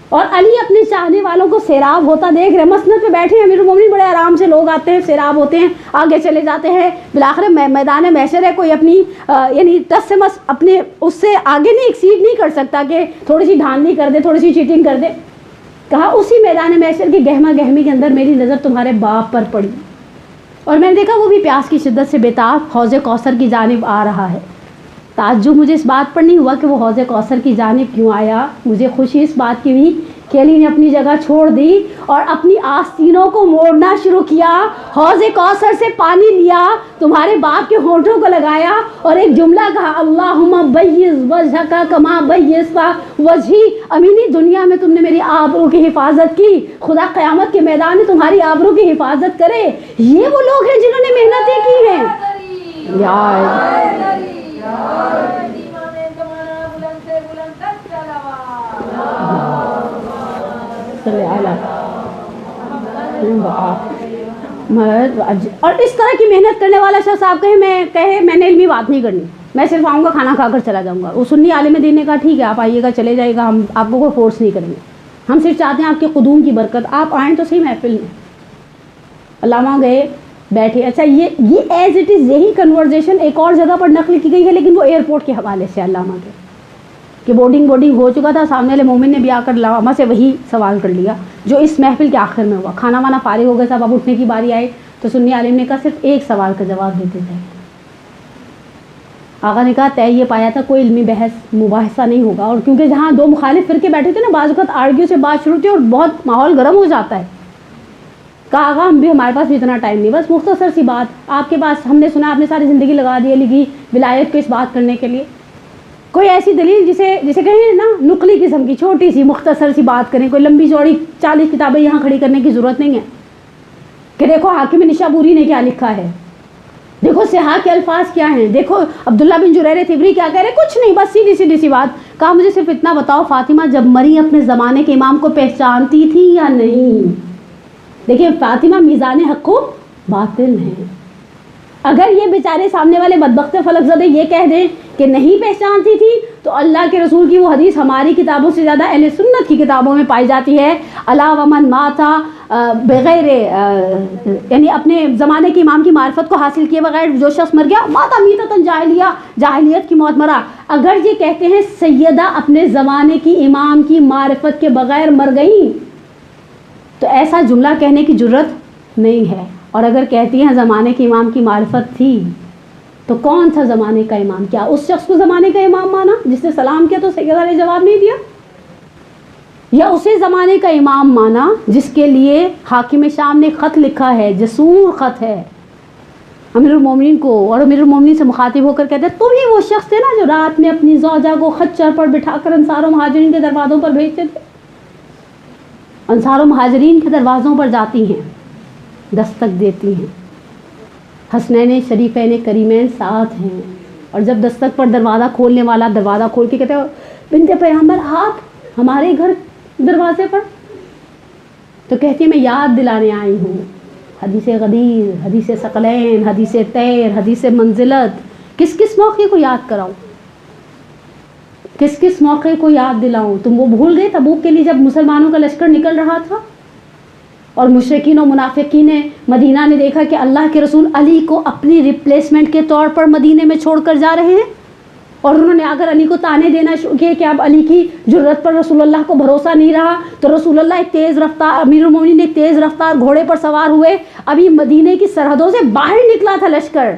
اور علی اپنے چاہنے والوں کو سیراب ہوتا دیکھ رہے. مسند پہ بیٹھے ہیں امیر المومنین, بڑے آرام سے لوگ آتے ہیں, سیراب ہوتے ہیں, آگے چلے جاتے ہیں. بالآخر میدان محشر ہے, کوئی اپنی یعنی ٹس سے مس اپنے اس سے آگے نہیں ایکسیڈ نہیں کر سکتا کہ تھوڑی سی دھاندلی کر دے, تھوڑی سی چیٹنگ کر دے. کہا اسی میدان محشر کی گہما گہمی کے اندر میری نظر تمہارے باپ پر پڑی, اور میں نے دیکھا وہ بھی پیاس کی شدت سے بےتاب حوض کوثر کی جانب آ رہا ہے. تعجب مجھے اس بات پر نہیں ہوا کہ وہ حوض کوثر کی جانب کیوں آیا, مجھے خوشی اس بات کی ہوئی کہ علی نے اپنی جگہ چھوڑ دی اور اپنی آستینوں کو موڑنا شروع کیا. حوض کوثر سے پانی لیا, تمہارے باپ کے ہونٹوں کو لگایا اور ایک جملہ کہا, اللہم بیض وجہک کما بیضت وجہی. امینی دنیا میں تم نے میری آبرو کی حفاظت کی, خدا قیامت کے میدان میں تمہاری آبرو کی حفاظت کرے. یہ وہ لوگ ہیں جنہوں نے محنتیں کی ہیں. صلی اللہ اور اس طرح کی محنت کرنے والا شخص آپ کہے میں نے علمی بات نہیں کرنی، میں صرف آؤں گا کھانا کھا کر چلا جاؤں گا، وہ سنی عالم دین نے کہا ٹھیک ہے آپ آئیے گا چلے جائے گا، ہم آپ کو کوئی فورس نہیں کریں گے، ہم صرف چاہتے ہیں آپ کے قدوم کی برکت، آپ آئیں تو صحیح محفل میں۔ علامہ گئے بیٹھے، اچھا یہ ایز اٹ از یہی کنورزیشن ایک اور جگہ پر نقل کی گئی ہے، لیکن وہ ایئرپورٹ کے حوالے سے علامہ کے کہ بورڈنگ ہو چکا تھا، سامنے والے مومن نے بھی آ کر علامہ سے وہی سوال کر لیا جو اس محفل کے آخر میں ہوا، کھانا وانا فارغ ہو گیا صاحب، اب اٹھنے کی باری آئے تو سنی عالم نے کہا صرف ایک سوال کا جواب دیتے تھے۔ آقا نے کہا طے یہ پایا تھا کوئی علمی بحث مباحثہ نہیں ہوگا، اور کیونکہ جہاں دو مخالف فرقے بیٹھے تھے نا، بعض اوقات آرگیو سے بات شروع ہوتی ہے اور بہت ماحول گرم ہو جاتا ہے۔ کہا آقا ہمارے پاس بھی اتنا ٹائم نہیں، بس مختصر سی بات آپ کے پاس، ہم نے سنا آپ نے ساری زندگی لگا دی علی کی ولایت کو اس بات کرنے کے لیے، کوئی ایسی دلیل جسے کہیں نا نقلی قسم کی چھوٹی سی مختصر سی بات کریں، کوئی لمبی چوڑی 40 کتابیں یہاں کھڑی کرنے کی ضرورت نہیں ہے کہ دیکھو حاکم نشابوری نے کیا لکھا ہے، دیکھو صحاح کے الفاظ کیا ہیں، دیکھو عبداللہ بن جریر تبری کیا کہہ رہے، کچھ نہیں، بس سیدھی سی بات۔ کہا مجھے صرف اتنا بتاؤ فاطمہ جب مری اپنے زمانے کے امام کو پہچانتی تھی یا نہیں؟ دیکھیں فاطمہ میزان حق و باطل ہیں، اگر یہ بیچارے سامنے والے بدبخت فلک زدے یہ کہہ دیں کہ نہیں پہچانتی تھی، تو اللہ کے رسول کی وہ حدیث ہماری کتابوں سے زیادہ اہل سنت کی کتابوں میں پائی جاتی ہے، الا ومن ماتا بغیر یعنی اپنے زمانے کے امام کی معرفت کو حاصل کیے بغیر جو شخص مر گیا ماتا میتۃ جاہلیہ، جاہلیت کی موت مرا۔ اگر یہ کہتے ہیں سیدہ اپنے زمانے کی امام کی معرفت کے بغیر مر گئیں تو ایسا جملہ کہنے کی جرت نہیں ہے، اور اگر کہتی ہیں زمانے کے امام کی معرفت تھی تو کون تھا زمانے کا امام؟ کیا اس شخص کو زمانے کا امام مانا جس نے سلام کیا تو سیدہ نے جواب نہیں دیا، یا اسے زمانے کا امام مانا جس کے لیے حاکم شام نے خط لکھا ہے، جسور خط ہے امیر المومنین کو، اور امیر المومنین سے مخاطب ہو کر کہتے ہیں تم ہی وہ شخص تھے نا جو رات میں اپنی زوجہ کو خچر پر بٹھا کر انصار و مہاجرین کے دروازوں پر بھیجتے تھے؟ انصار و مہاجرین کے دروازوں پر جاتی ہیں، دستک دیتی ہیں، حسنین شریفین کریمین ساتھ ہیں، اور جب دستک پر دروازہ کھولنے والا دروازہ کھول کے کہتے ہیں بنت پیغمبر آپ ہمارے گھر دروازے پر، تو کہتی ہے میں یاد دلانے آئی ہوں حدیث غدیر، حدیث ثقلین، حدیث طیر، حدیث منزلت، کس موقع کو یاد کراؤں، کس موقع کو یاد دلاؤں؟ تم وہ بھول گئے تبوک کے لیے جب مسلمانوں کا لشکر نکل رہا تھا اور مشرکین و منافقین مدینہ نے دیکھا کہ اللہ کے رسول علی کو اپنی ریپلیسمنٹ کے طور پر مدینے میں چھوڑ کر جا رہے ہیں، اور انہوں نے اگر علی کو تانے دینا شروع کیے کہ اب علی کی جرت پر رسول اللہ کو بھروسہ نہیں رہا، تو رسول اللہ ایک تیز رفتار امیر المومنین ایک تیز رفتار گھوڑے پر سوار ہوئے، ابھی مدینے کی سرحدوں سے باہر نکلا تھا لشکر،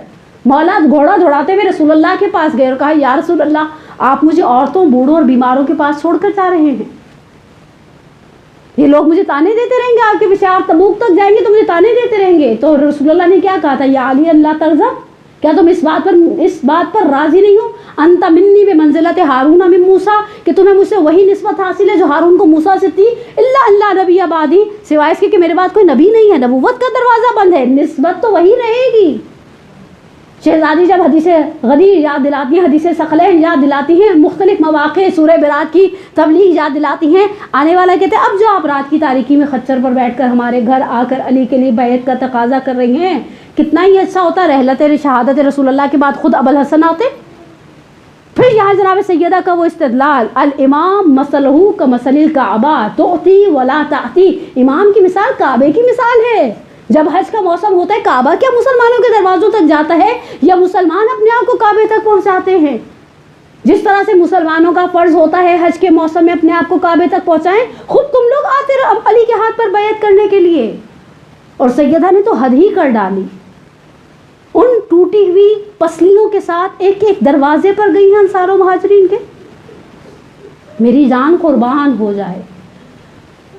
مولا گھوڑا دوڑاتے ہوئے رسول اللہ کے پاس گئے اور کہا یا رسول اللہ آپ مجھے عورتوں بوڑھوں اور بیماروں کے پاس چھوڑ کر جا رہے ہیں، یہ لوگ مجھے تانے دیتے رہیں گے، آپ کے پیچھے آپ تبوک تک جائیں گے تو مجھے تانے دیتے رہیں گے۔ تو رسول اللہ نے کیا کہا تھا یا علی اللہ ترضا، کیا تم اس بات پر راضی نہیں ہو؟ انت منی بمنزلت ہارون من موسیٰ، کہ تمہیں مجھ سے وہی نسبت حاصل ہے جو ہارون کو موسیٰ سے تھی، اللہ نبی آبادی، سوائے اس کے کہ میرے بعد کوئی نبی نہیں ہے، نبوت کا دروازہ بند ہے، نسبت تو وہی رہے گی۔ شہزادی جب حدیث غدیر یاد دلاتی ہیں، حدیث ثقلین یاد دلاتی ہیں، مختلف مواقع سورہ برات کی تبلیغ یاد دلاتی ہیں، آنے والا کہتے ہیں اب جو آپ رات کی تاریکی میں خچر پر بیٹھ کر ہمارے گھر آ کر علی کے لیے بیعت کا تقاضا کر رہی ہیں، کتنا ہی اچھا ہوتا رحلت شہادت رسول اللہ کے بعد خود ابوالحسن آتے۔ پھر یہاں جناب سیدہ کا وہ استدلال، الامام مثلہ کمثل الکعبہ تؤتی ولا تأتی، امام کی مثال کعبے کی مثال ہے۔ جب حج کا موسم ہوتا ہے کعبہ کیا مسلمانوں کے دروازوں تک جاتا ہے، یا مسلمان اپنے آپ کو کعبے تک پہنچاتے ہیں؟ جس طرح سے مسلمانوں کا فرض ہوتا ہے حج کے موسم میں اپنے آپ کو کعبے تک پہنچائیں، خود تم لوگ آتے رہو علی کے ہاتھ پر بیعت کرنے کے لیے۔ اور سیدہ نے تو حد ہی کر ڈالی، ان ٹوٹی ہوئی پسلیوں کے ساتھ ایک ایک دروازے پر گئی ہیں انصار و مہاجرین کے۔ میری جان قربان ہو جائے،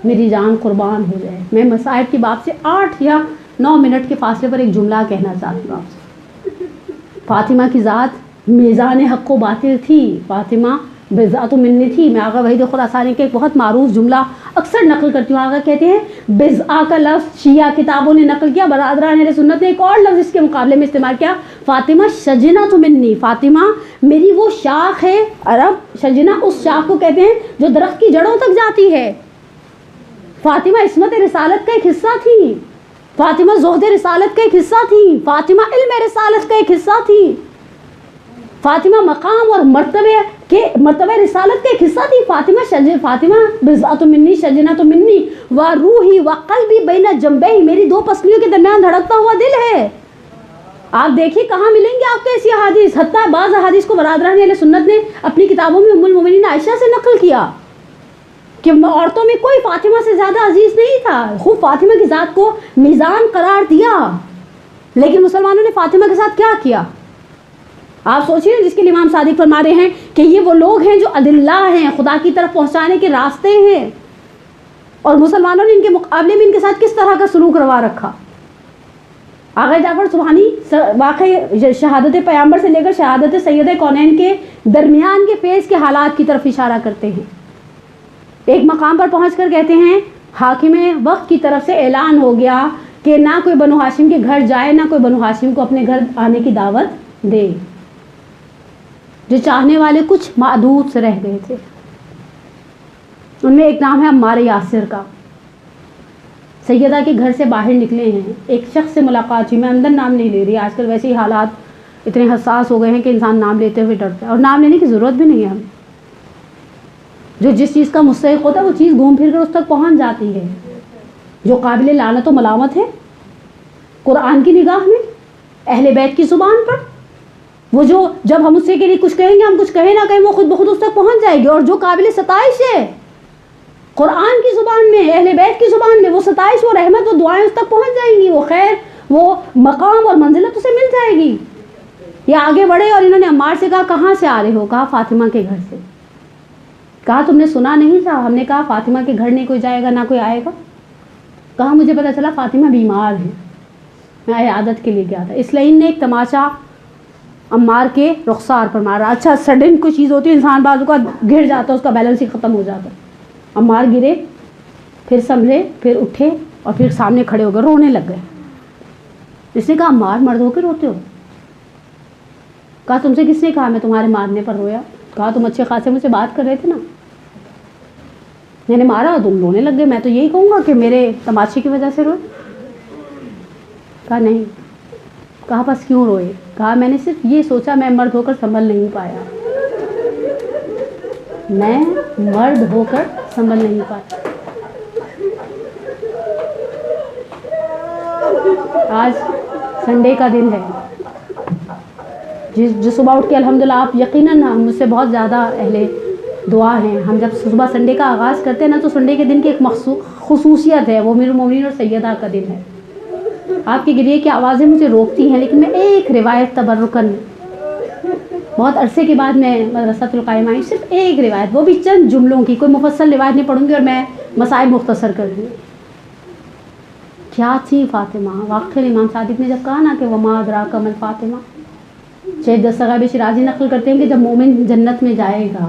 میری جان قربان ہو جائے، میں مصائب کی بات سے 8 یا 9 منٹ کے فاصلے پر ایک جملہ کہنا چاہتی ہوں آپ سے۔ فاطمہ کی ذات میزان حق و باطل تھی، فاطمہ بضعۃ منی تھی۔ میں آقا وحید خراسانی کے ایک بہت معروف جملہ اکثر نقل کرتی ہوں، آقا کہتے ہیں بضعہ کا لفظ شیعہ کتابوں نے نقل کیا، برادران اہل سنت نے ایک اور لفظ اس کے مقابلے میں استعمال کیا، فاطمہ شجنۃ منی، فاطمہ میری وہ شاخ ہے، عرب شجنہ اس شاخ کو کہتے ہیں جو درخت کی جڑوں تک جاتی ہے، فاطمہ عصمت رسالت کا ایک حصہ تھی، فاطمہ زہد رسالت کا ایک حصہ تھی، فاطمہ علم رسالت کا ایک حصہ تھی، فاطمہ مقام اور مرتبہ رسالت کا ایک حصہ تھی، فاطمہ بضعۃ منی شجنۃ منی و روحی و قلبی بین جنبی، میری دو پسلیوں کے درمیان دھڑکتا ہوا دل ہے۔ آپ دیکھیے کہاں ملیں گے آپ کو ایسی احادیث، حتیٰ بعض احادیث کو برادران اہل سنت نے اپنی کتابوں میں ام المومنین عائشہ سے نقل کیا کہ عورتوں میں کوئی فاطمہ سے زیادہ عزیز نہیں تھا، خوب فاطمہ کی ذات کو میزان قرار دیا، لیکن مسلمانوں نے فاطمہ کے ساتھ کیا کیا؟ آپ سوچیے، جس کے لیے امام صادق فرما رہے ہیں کہ یہ وہ لوگ ہیں جو ادلہ ہیں، خدا کی طرف پہنچانے کے راستے ہیں، اور مسلمانوں نے ان کے مقابلے میں ان کے ساتھ کس طرح کا سلوک روا رکھا۔ آغا جعفر سبحانی واقع شہادت پیغمبر سے لے کر شہادت سید کونین کے درمیان کے فیز کے حالات کی طرف اشارہ کرتے ہیں۔ ایک مقام پر پہنچ کر کہتے ہیں حاکم وقت کی طرف سے اعلان ہو گیا کہ نہ کوئی بنو ہاشم کے گھر جائے، نہ کوئی بنو ہاشم کو اپنے گھر آنے کی دعوت دے۔ جو چاہنے والے کچھ معدود سے رہ گئے تھے، ان میں ایک نام ہے عمار یاسر کا۔ سیدہ کے گھر سے باہر نکلے ہیں، ایک شخص سے ملاقات ہوئی، میں اندر نام نہیں لے رہی، آج کل ویسے ہی حالات اتنے حساس ہو گئے ہیں کہ انسان نام لیتے ہوئے ڈرتا ہے، اور نام لینے کی ضرورت بھی نہیں ہے ہمیں۔ جو جس چیز کا مستحق ہوتا ہے وہ چیز گھوم پھر کر اس تک پہنچ جاتی ہے۔ جو قابل لعنت و ملامت ہے قرآن کی نگاہ میں، اہل بیت کی زبان پر، وہ جو جب ہم اس سے کے لیے کچھ کہیں گے، ہم کچھ کہیں نہ کہیں، وہ خود بخود اس تک پہنچ جائے گی، اور جو قابل ستائش ہے قرآن کی زبان میں، اہل بیت کی زبان میں، وہ ستائش، وہ رحمت، وہ دعائیں اس تک پہنچ جائیں گی، وہ خیر، وہ مقام اور منزلت اسے مل جائے گی۔ یہ آگے بڑھے اور انہوں نے عمار سے کہا کہاں سے آ رہے ہو؟ کہا فاطمہ کے گھر سے۔ کہا تم نے سنا نہیں تھا؟ ہم نے کہا فاطمہ کے گھر نہیں کوئی جائے گا نہ کوئی آئے گا۔ کہا مجھے پتا چلا فاطمہ بیمار ہے، میں عیادت کے لیے گیا تھا۔ اس لائن نے ایک تماشا عمار کے رخسار پر مارا۔ اچھا، سڈن کوئی چیز ہوتی ہے، انسان بعض کا گر جاتا ہے، اس کا بیلنس ہی ختم ہو جاتا ہے۔ عمار گرے، پھر سنبھلے، پھر اٹھے، اور پھر سامنے کھڑے ہو گئے، رونے لگ گئے۔ اس نے کہا عمار مرد ہو کے روتے ہو؟ کہا تم سے کس نے کہا میں تمہارے مارنے پر رویا؟ کہا تم اچھے خاصے مجھ سے بات کر رہے تھے نا، میں نے مارا تم رونے لگ گئے، میں تو یہی کہوں گا کہ میرے تماشے کی وجہ سے روئے؟ کہا نہیں۔ کہا بس کیوں روئے؟ کہا میں نے صرف یہ سوچا میں مرد ہو کر سنبھل نہیں پایا، میں مرد ہو کر سنبھل نہیں پایا۔ آج سنڈے کا دن ہے، جو صبح اٹھ کے الحمدللہ، آپ یقیناً مجھ سے بہت زیادہ اہل دعا ہیں، ہم جب صبح سنڈے کا آغاز کرتے ہیں نا، تو سنڈے کے دن کی ایک خصوصیت ہے، وہ امیر المومنین اور سیدہ کا دن ہے۔ آپ کے گریے کی آوازیں مجھے روکتی ہیں، لیکن میں ایک روایت تبرکن، بہت عرصے کے بعد میں مدرسۃ القائمہ آئی، صرف ایک روایت، وہ بھی چند جملوں کی، کوئی مفصل روایت نہیں پڑھوں گی، اور میں مسائل مختصر کر دوں۔ کیا تھی فاطمہ؟ واقعی امام صادق نے جب کہا نا کہ وما ادراک ما فاطمہ، شہید دستگاہ شیرازی نقل کرتے ہیں کہ جب مومن جنت میں جائے گا،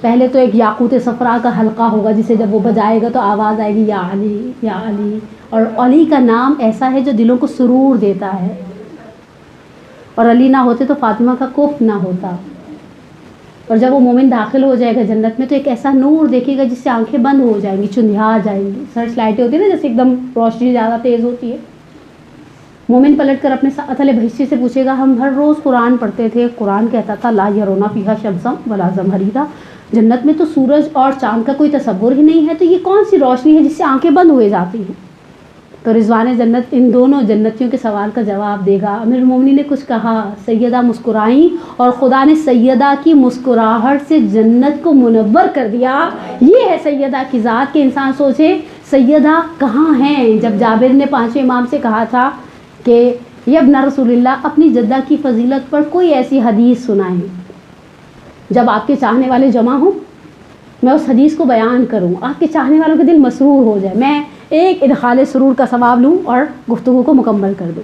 پہلے تو ایک یاقوت صفرا کا حلقہ ہوگا، جسے جب وہ بجائے گا تو آواز آئے گی یا علی یا علی، اور علی کا نام ایسا ہے جو دلوں کو سرور دیتا ہے، اور علی نہ ہوتے تو فاطمہ کا کف نہ ہوتا۔ اور جب وہ مومن داخل ہو جائے گا جنت میں، تو ایک ایسا نور دیکھے گا جس سے آنکھیں بند ہو جائیں گی، چندھیا جائیں گی، سرچ لائٹیں ہوتی ہیں نا، جیسے ایک دم روشنی زیادہ تیز ہوتی ہے۔ مومن پلٹ کر اپنے ساتھ والے بھیجے سے پوچھے گا ہم ہر روز قرآن پڑھتے تھے، قرآن کہتا تھا لا یرونا فیہا شمسا ولا زمہریرا، جنت میں تو سورج اور چاند کا کوئی تصور ہی نہیں ہے، تو یہ کون سی روشنی ہے جس سے آنکھیں بند ہوئے جاتی ہیں؟ تو رضوان جنت ان دونوں جنتیوں کے سوال کا جواب دے گا۔ امیر المومنین نے کچھ کہا، سیدہ مسکرائیں، اور خدا نے سیدہ کی مسکراہٹ سے جنت کو منور کر دیا۔ یہ ہے سیدہ کی ذات کہ انسان سوچے سیدہ کہاں ہیں۔ جب جابر نے 5ویں امام سے کہا تھا کہ یہ ابن رسول اللہ اپنی جدہ کی فضیلت پر کوئی ایسی حدیث سنائیں جب آپ کے چاہنے والے جمع ہوں، میں اس حدیث کو بیان کروں، آپ کے چاہنے والوں کے دل مسرور ہو جائے، میں ایک ادخال سرور کا ثواب لوں اور گفتگو کو مکمل کر دوں۔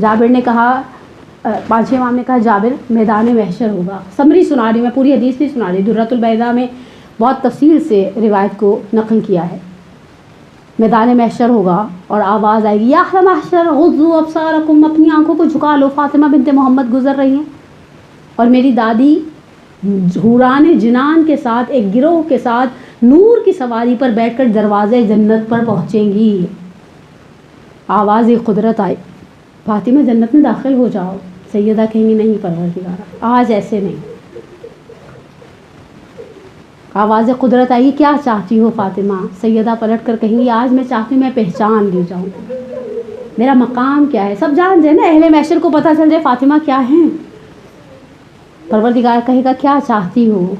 جابر نے کہا، 5ویں امام نے کہا جابر میدان محشر ہوگا، سمری سنا رہی، میں پوری حدیث نہیں سنا رہی، درۃ البیضاء میں بہت تفصیل سے روایت کو نقل کیا ہے۔ میدان محشر ہوگا اور آواز آئے گی یا اہل محشر غضوا ابصارکم، اپنی آنکھوں کو جھکا لو، فاطمہ بنت محمد گزر رہی ہیں، اور میری دادی حوران جنان کے ساتھ ایک گروہ کے ساتھ نور کی سواری پر بیٹھ کر دروازے جنت پر پہنچیں گی. آواز قدرت آئی، فاطمہ جنت میں داخل ہو جاؤ. سیدہ کہیں گی نہیں پروردگارا آج ایسے نہیں. آواز قدرت آئی، کیا چاہتی ہو فاطمہ؟ سیدہ پلٹ کر کہیں گی آج میں چاہتی ہوں میں پہچان لی جاؤں، میرا مقام کیا ہے. سب جان جائے نا، اہل محشر کو پتہ چل جائے فاطمہ کیا ہیں. پروردگار کہے گا کیا چاہتی ہو.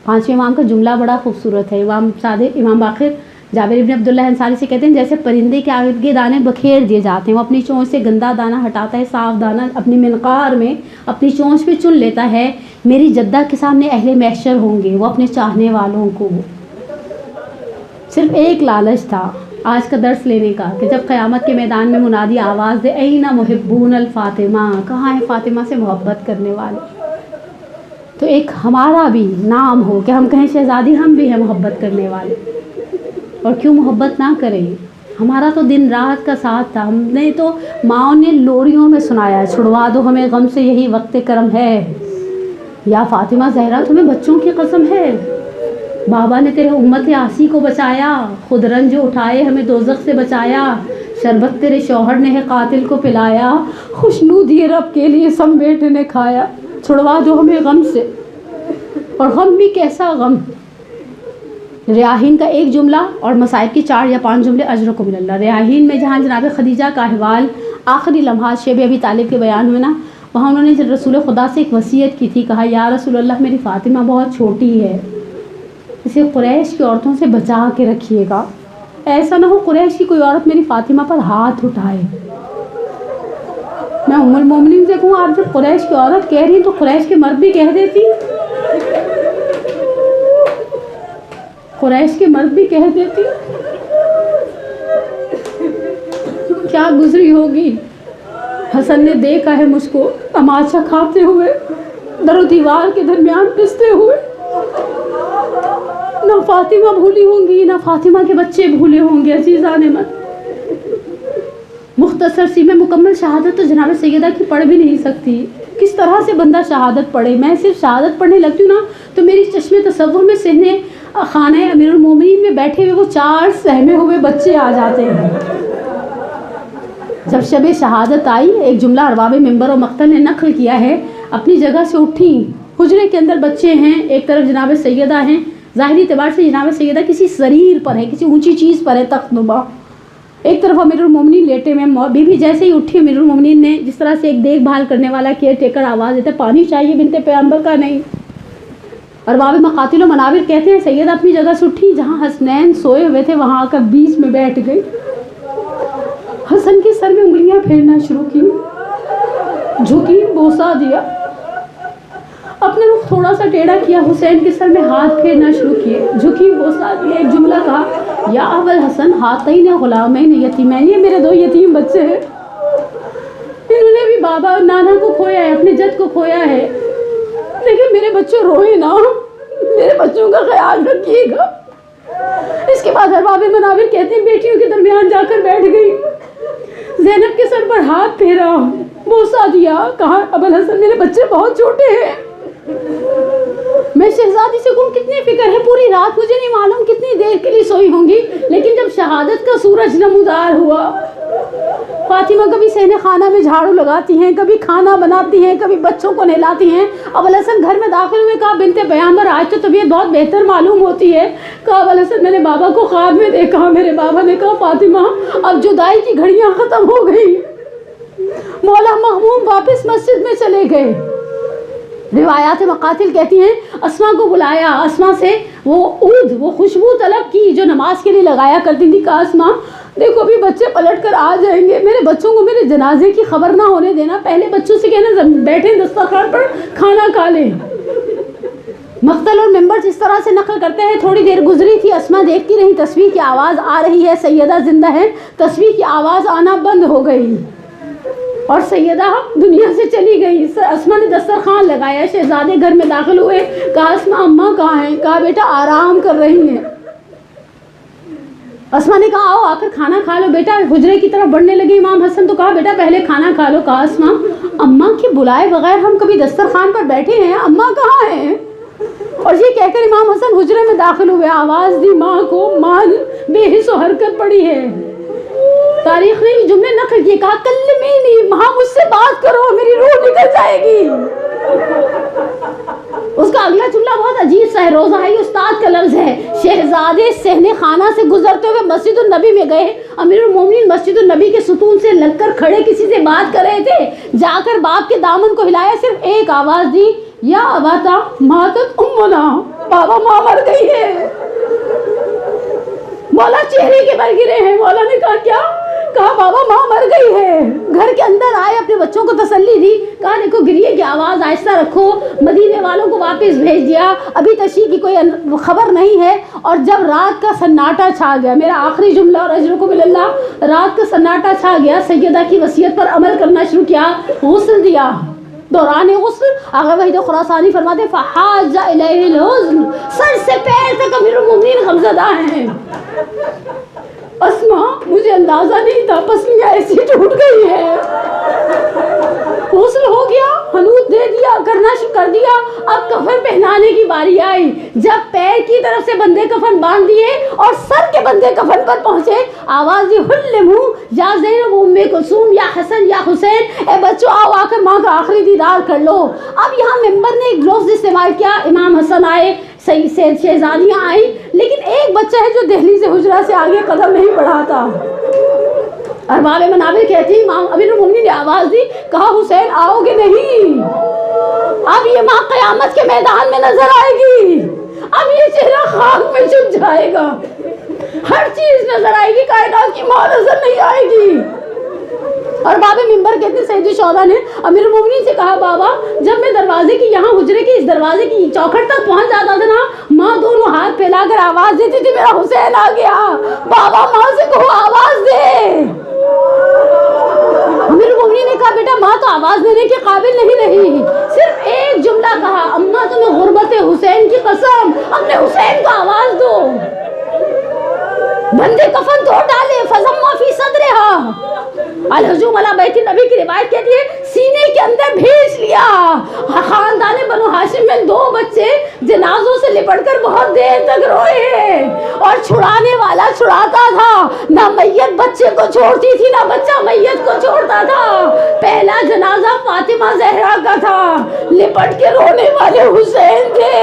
پانچویں امام کا جملہ بڑا خوبصورت ہے. امام صادق امام باقر جابر ابن عبداللہ انصاری سے کہتے ہیں جیسے پرندے کے آگے دانے بکھیر دیے جاتے ہیں، وہ اپنی چونچ سے گندا دانہ ہٹاتا ہے، صاف دانہ اپنی منقار میں اپنی چونچ پہ چن لیتا ہے. میری جدہ کے سامنے اہل محشر ہوں گے، وہ اپنے چاہنے والوں کو صرف ایک لالچ تھا آج کا درس لینے کا کہ جب قیامت کے میدان میں منادی آواز دے این محبون الفاطمہ، کہاں ہے فاطمہ سے محبت کرنے والے. تو ایک ہمارا بھی نام ہو کہ ہم کہیں شہزادی ہم بھی ہیں محبت کرنے والے. اور کیوں محبت نہ کریں، ہمارا تو دن رات کا ساتھ تھا. ہم نے تو ماں نے لوریوں میں سنایا چھڑوا دو ہمیں غم سے یہی وقت کرم ہے. یا فاطمہ زہرا تمہیں بچوں کی قسم ہے، بابا نے تیرے امت آسی کو بچایا، خود رنج اٹھائے ہمیں دوزخ سے بچایا. شربت تیرے شوہر نے ہے قاتل کو پلایا، خوشنودی رب کے لیے سم بیٹے نے کھایا. چھڑوا دو ہمیں غم سے، اور غم بھی کیسا غم. ریاحین کا ایک جملہ اور مصائب کی 4 یا 5 جملے اجرکم من اللہ. ریاحین میں جہاں جناب خدیجہ کا احوال آخری لمحات شیب ابی طالب کے بیان ہوئے نا، وہاں انہوں نے رسول خدا سے ایک وصیت کی تھی. کہا یا رسول اللہ میری فاطمہ بہت چھوٹی ہے، اسے قریش کی عورتوں سے بچا کے رکھیے گا، ایسا نہ ہو قریش کی کوئی عورت میری فاطمہ پر ہاتھ اٹھائے. میں ام المومنین سے کہوں آپ جب قریش کی عورت کہہ رہی تو قریش کے مرد بھی کہہ دیتی، قریش کے مرد بھی کہہ دیتی. کیا گزری ہوگی. حسن نے دیکھا ہے مجھ کو تماشا کھاتے ہوئے، در و دیوار کے درمیان پستے ہوئے. نہ فاطمہ بھولی ہوں گی نہ فاطمہ کے بچے بھولے ہوں گے. عزیزان من، مختصر سی میں مکمل شہادت تو جناب سیدہ کی پڑھ بھی نہیں سکتی. کس طرح سے بندہ شہادت پڑھے. میں صرف شہادت پڑھنے لگتی ہوں نا تو میری چشم تصور میں سہنے خانہ امیر المومنین میں بیٹھے ہوئے وہ 4 سہمے ہوئے بچے آ جاتے ہیں. جب شب شہادت آئی، ایک جملہ ارباب منبر و مقتل نے نقل کیا ہے، اپنی جگہ سے اٹھی، حجرے کے اندر بچے ہیں، ایک طرف جناب سیدہ ہیں، ظاہری اعتبار سے جناب سیدہ کسی سریر پر ہے، کسی اونچی چیز پر ہے، تخت نما. ایک طرف امیر المومنین لیٹے ہوئے. بی بی جیسے ہی اٹھی امیر المومنین نے جس طرح سے ایک دیکھ بھال کرنے والا کیئر ٹیکر آواز دیتا ہے پانی چاہیے بنت پیغمبر کا نہیں. ارباب مقاتل و مناور کہتے ہیں سیدہ اپنی جگہ سے اٹھی، جہاں حسنین سوئے ہوئے تھے وہاں آ کر بیچ میں بیٹھ گئی. حسن کے سر میں انگلیاں پھیرنا شروع کی، جھکی، بوسہ دیا، اپنے رخ تھوڑا سا ٹیڑھا کیا، حسین کے سر میں ہاتھ پھیرنا شروع کیے، جھکی، بوسہ دیا. ایک جملہ کہا یا ابو الحسن ہاتین غلامین یتیمین، یہ میرے 2 یتیم بچے ہیں، انہوں نے بھی بابا اور نانا کو کھویا ہے، اپنے جد کو کھویا ہے، لیکن میرے بچوں روئے نا، میرے بچوں کا خیال رکھیے گا. اس کے بعد ارباب مناور کہتے ہیں بیٹیوں کے درمیان جا کر بیٹھ گئی، زینب کے سر پر ہاتھ پھیرا، بوسہ دیا، کہا ابو الحسن میرے بچے بہت چھوٹے ہیں. میں شہزادی سے کہوں کتنی فکر ہے، پوری رات مجھے نہیں معلوم کتنی دیر کے لیے سوئی ہوں گی، لیکن جب شہادت کا سورج نمودار ہوا، فاطمہ کبھی صحن خانہ میں جھاڑو لگاتی ہیں، کبھی کھانا بناتی ہیں، کبھی بچوں کو نہلاتی ہیں. ابو الحسن گھر میں داخل ہوئے، کہا بنت پیغمبر آج تو طبیعت بہت بہتر معلوم ہوتی ہے. کہا ابو الحسن میں نے بابا کو خواب میں دیکھا. میرے بابا نے کہا فاطمہ اب جدائی کی گھڑیاں ختم ہو گئی. مولا مغموم واپس مسجد میں چلے گئے. روایات مقاتل کہتی ہیں اسما کو بلایا، اسما سے وہ عود، وہ خوشبو طلب کی جو نماز کے لیے لگایا کرتی تھی. کہا اسما دیکھو ابھی بچے پلٹ کر آ جائیں گے، میرے بچوں کو میرے جنازے کی خبر نہ ہونے دینا، پہلے بچوں سے کہنا بیٹھیں دسترخوان پر کھانا کھا لیں. مقتل اور منبر جس طرح سے نقل کرتے ہیں تھوڑی دیر گزری تھی، اسما دیکھتی رہی تصویر کی آواز آ رہی ہے، سیدہ زندہ ہے، تصویر کی آواز آنا بند ہو گئی اور سیدہ دنیا سے چلی گئی. اسما نے دسترخوان لگایا، شہزادے گھر میں داخل ہوئے. کہا اسما اماں کہاں ہیں؟ کہا بیٹا آرام کر رہی ہیں. اسما نے کہا آؤ آ کر کھانا کھا لو. بیٹا حجرے کی طرف بڑھنے لگی امام حسن تو کہا بیٹا پہلے کھانا کھا لو. کہا اسما اماں کے بلائے بغیر ہم کبھی دسترخوان پر بیٹھے ہیں؟ اماں کہاں ہیں؟ اور یہ کہہ کر امام حسن حجرے میں داخل ہوئے، آواز دی ماں کو، ماں بے حس و حرکت پڑی ہے۔ تاریخ نے یہ جملے نقل کیے، کہا کلمینی، ماں مجھ سے بات کرو، میری روح نکل جائے گی۔ اس کا اگلا جملہ بہت عجیب سا ہے، روزائی استاد کا لفظ ہے، شہزادے صحن خانہ سے گزرتے ہوئے مسجد النبی میں گئے، امیر المومنین مسجد النبی کے ستون سے لگ کر کھڑے کسی سے بات کر رہے تھے، جا کر باپ کے دامن کو ہلایا، صرف ایک آواز دی، یا اباتا ماتت امنا، بابا ماں مر گئی ہے۔ مولا چہرے کے بل گرے ہیں۔ مولا نے کہا کیا؟ کہا بابا ماں مر گئی ہے۔ گھر کے اندر آئے، اپنے بچوں کو تسلی دی، کہا دیکھو گریے کی آواز آہستہ رکھو۔ مدینے والوں کو واپس بھیج دیا، ابھی تشریح کی کوئی خبر نہیں ہے۔ اور جب رات کا سناٹا چھا گیا، میرا آخری جملہ اور اجرکم اللہ، رات کا سناٹا چھا گیا، سیدہ کی وصیت پر عمل کرنا شروع کیا، غسل دیا۔ دوران غسل آغا وحید خراسانی فرماتے فحاج الیہ الحزن، سر سے پیر تک امیر المومنین غمزدہ ہیں۔ اسما مجھے اندازہ نہیں تھا، پسلیاں ایسی ٹوٹ گئی ہے۔ غسل ہو گیا، حنوط دے دیا، کرنا شروع کر دیا۔ اب کفن پہنانے کی باری آئی۔ جب پیر کی طرف سے بندے کفن باندھ دیے اور سر کے بندے کفن پر پہنچے، آواز دی حلمو یا زینب ام کلثوم، یا حسن یا حسین، اے بچوں آؤ، آ کر ماں کا آخری دیدار کر لو۔ اب یہاں ممبر نے ایک لفظ استعمال کیا، امام حسن آئے، شہزادیاں آئیں، لیکن ایک بچہ ہے جو دہلیز حجرہ سے آگے قدم نہیں بڑھاتا۔ ارباب منابر کہتی ہیں امام امیر المومنین نے آواز دی، کہا حسین آؤ گے نہیں؟ اب یہ ماں قیامت کے میدان میں نظر آئے گی، اب یہ چہرہ خاک میں چھپ جائے گا، ہر چیز نظر آئے گی، کائنات کی ماں نظر نہیں آئے گی۔ اور باب منبر کہتے ہیں سید الشہداء نے امیر المومنین سے کہا بابا جب میں دروازے کی یہاں حجرے کی اس دروازے کی چوکھٹ تک پہنچ جاتا تھا نا، ماں دونوں ہاتھ پھیلا کر آواز دیتی تھی میرا حسین آ گیا، بابا ماں سے کہو آواز دے۔ امیر المومنین نے کہا بیٹا ماں تو آواز دینے کے قابل نہیں رہی، صرف ایک جملہ کہا، اماں تمہیں غربت حسین کی قسم اپنے حسین کو آواز دو۔ بندے کفن توڑ ڈالے، فضما فی صدرہا، الہجوم علی بیت النبی کی روایت کہتی ہے سینے کے اندر بھیج لیا۔ خاندان بنو ہاشم میں 2 بچے جنازوں سے لپٹ کر بہت دیر تک روئے، اور چھڑانے والا چھڑاتا تھا، نہ میت بچے کو چھوڑتی تھی نہ بچہ میت کو چھوڑتا تھا۔ پہلا جنازہ فاطمہ زہرا کا تھا، لپٹ کے رونے والے حسین تھے،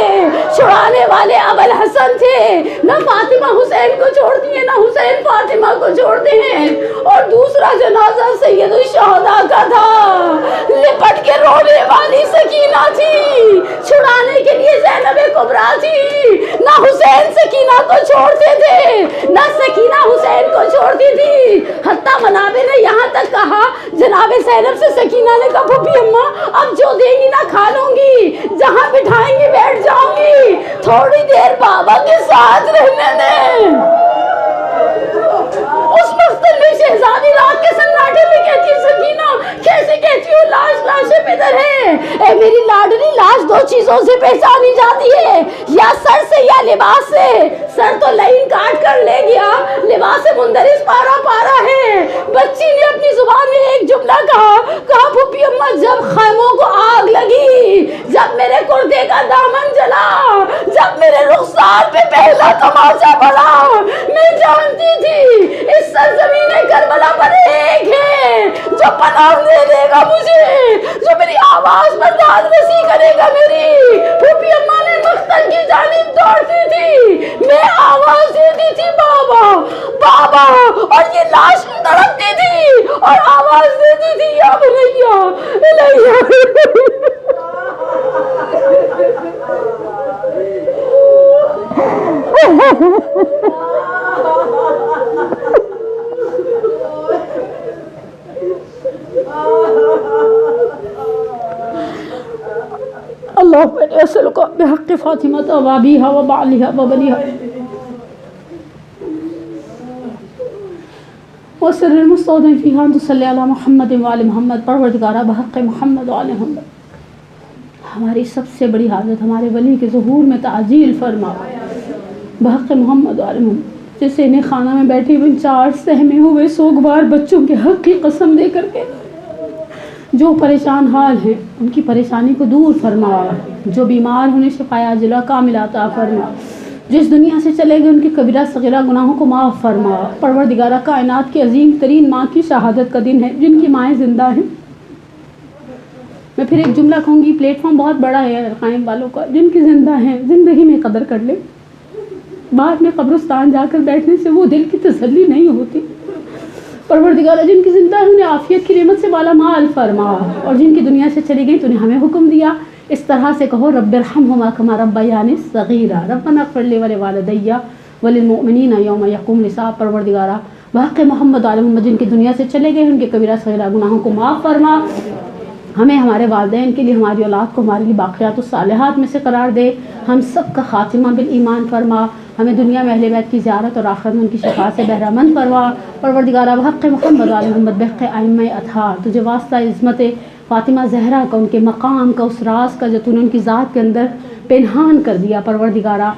چھڑانے والے ابوالحسن تھے، نہ فاطمہ حسین کو چھوڑتی ہے نہ حسین فاطمہ کو چھوڑتے ہیں۔ اور دوسرا جنازہ سید الشہداء کا تھا، لپٹ کے رونے والی سکینہ تھی، چھڑانے کے لیے زینب کبریٰ تھی، نہ حسین سکینہ کو چھوڑتے تھے نہ سکینہ حسین کو چھوڑتی تھی۔ حتیٰ منابر نے یہاں تک کہا، جناب زینب سے سکینہ نے کہا پھوپھی اماں اب جو دیں گی نہ کھا لوں گی، جہاں بٹھائیں گی بیٹھ جاؤں گی، تھوڑی دیر بابا کے ساتھ رہنے دیں۔ اس مقتل میں شہزادی رات کے سناٹے میں کہتی ہے سکینہ کیسے کہتی ہو لاشیں پدر ہے؟ اے میری لاڈلی لاش 2 چیزوں سے پہچانی جاتی ہے، یا سر سے یا لباس سے۔ سر تو لائن کاٹ کر لے گیا، لباس سے مندرس پارا پارا ہے۔ بچی نے اپنی زبان میں ایک جملہ کہا پھوپھی اماں جب خیموں کو آگ لگی، جب میرے کردے کا دامن جلا، جب میرے رخسار پہ پہلا تماچا پڑا، میں جانتی تھی اس سرزمین کربلا پر ایک ہے جو پناہ دے دے گا مجھے، جو میری آواز پر داد رسی کرے گا میری۔ پھوپھی اماں میں مقتل کی جانب دوڑتی تھی، میں آواز دیتی تھی بابا بابا، اور یہ لاش تڑپتی تھی اور آواز دیتی تھی یا بنیا الیہ۔ اللهم إني أسألك بحق فاطمة وأبيها وبعلها وبنيها وسر المستودع فيها أن تصلي على محمد وآل محمد، پروردگارہ بحق محمد وآل محمد ہماری سب سے بڑی حاجت ہمارے ولی کے ظہور میں تعجیل فرما، بحق محمد وآل محمد، جیسے انہیں خانہ میں بیٹھے ہوئے 4 سہمے ہوئے سوگوار بچوں کے حق کی قسم دے کر کے جو پریشان حال ہیں ان کی پریشانی کو دور فرما، جو بیمار ہونے شفا عاجلہ کامل عطا فرما، جس دنیا سے چلے گئے ان کے کبیرہ صغیرہ گناہوں کو معاف فرما۔ پروردگارہ کائنات کی عظیم ترین ماں کی شہادت کا دن ہے، جن کی مائیں زندہ ہیں۔ میں پھر ایک جملہ کہوں گی، پلیٹ فارم بہت بڑا ہے قائم والوں کا، جن کی زندہ ہیں زندگی میں قدر کر لیں، بعد میں قبرستان جا کر بیٹھنے سے وہ دل کی تسلی نہیں ہوتی۔ پروردگارہ جن کی زندہ ہے انہیں عافیت کی نعمت سے مالا مال فرما، اور جن کی دنیا سے چلی گئی تو انہیں ہمیں حکم دیا اس طرح سے کہو، رب ارحمہما کما ربیانی صغیرا، ربنا اغفر لی ولوالدی وللمؤمنین یوم یقوم الحساب۔ پروردگارہ بحق محمد علیہ محمد جن کی دنیا سے چلے گئے ان کے کبیرہ صغیرہ گناہوں کو معاف فرما، ہمیں ہمارے والدین کے لیے، ہماری اولاد کو ہمارے لیے باقیات الصالحات میں سے قرار دے، ہم سب کا خاتمہ بالایمان فرما، ہمیں دنیا میں اہل بیت کی زیارت اور آخرت میں ان کی شفاعت سے بہرہ مند فرما۔ پروردگارہ بحق محمد علیہ محمد بحق ائمہ اطہار، تجھے واسطہ عظمت فاطمہ زہرا کا، ان کے مقام کا، اس راز کا جو تو نے ان کی ذات کے اندر پنہان کر دیا، پروردگارہ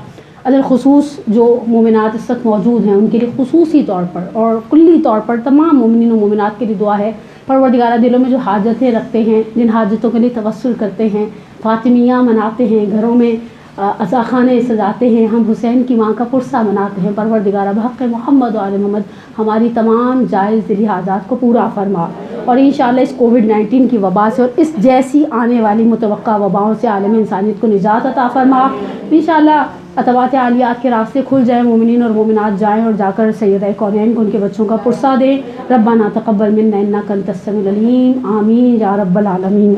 الخصوص جو مومنات اس وقت موجود ہیں ان کے لیے خصوصی طور پر اور کلی طور پر تمام مومنین و مومنات کے لیے دعا ہے۔ پروردگارہ دلوں میں جو حاجتیں رکھتے ہیں، جن حاجتوں کے لیے توسل کرتے ہیں، فاطمیہ مناتے ہیں، گھروں میں عزاخانے سجاتے ہیں، ہم حسین کی ماں کا پرسہ مناتے ہیں، پروردگارہ بحق محمد و آل محمد ہماری تمام جائز دلی حاجات کو پورا فرما، اور انشاءاللہ اس کووڈ-19 کی وبا سے اور اس جیسی آنے والی متوقع وباؤں سے عالم انسانیت کو نجات عطا فرما۔ انشاءاللہ اتوات عالیات کے راستے کھل جائیں، مومنین اور مومنات جائیں اور جا کر سیدہ کونین کو ان کے بچوں کا پرسہ دیں۔ ربنا تقبل منا انک انت السمیع العلیم، آمین یا رب العالمین۔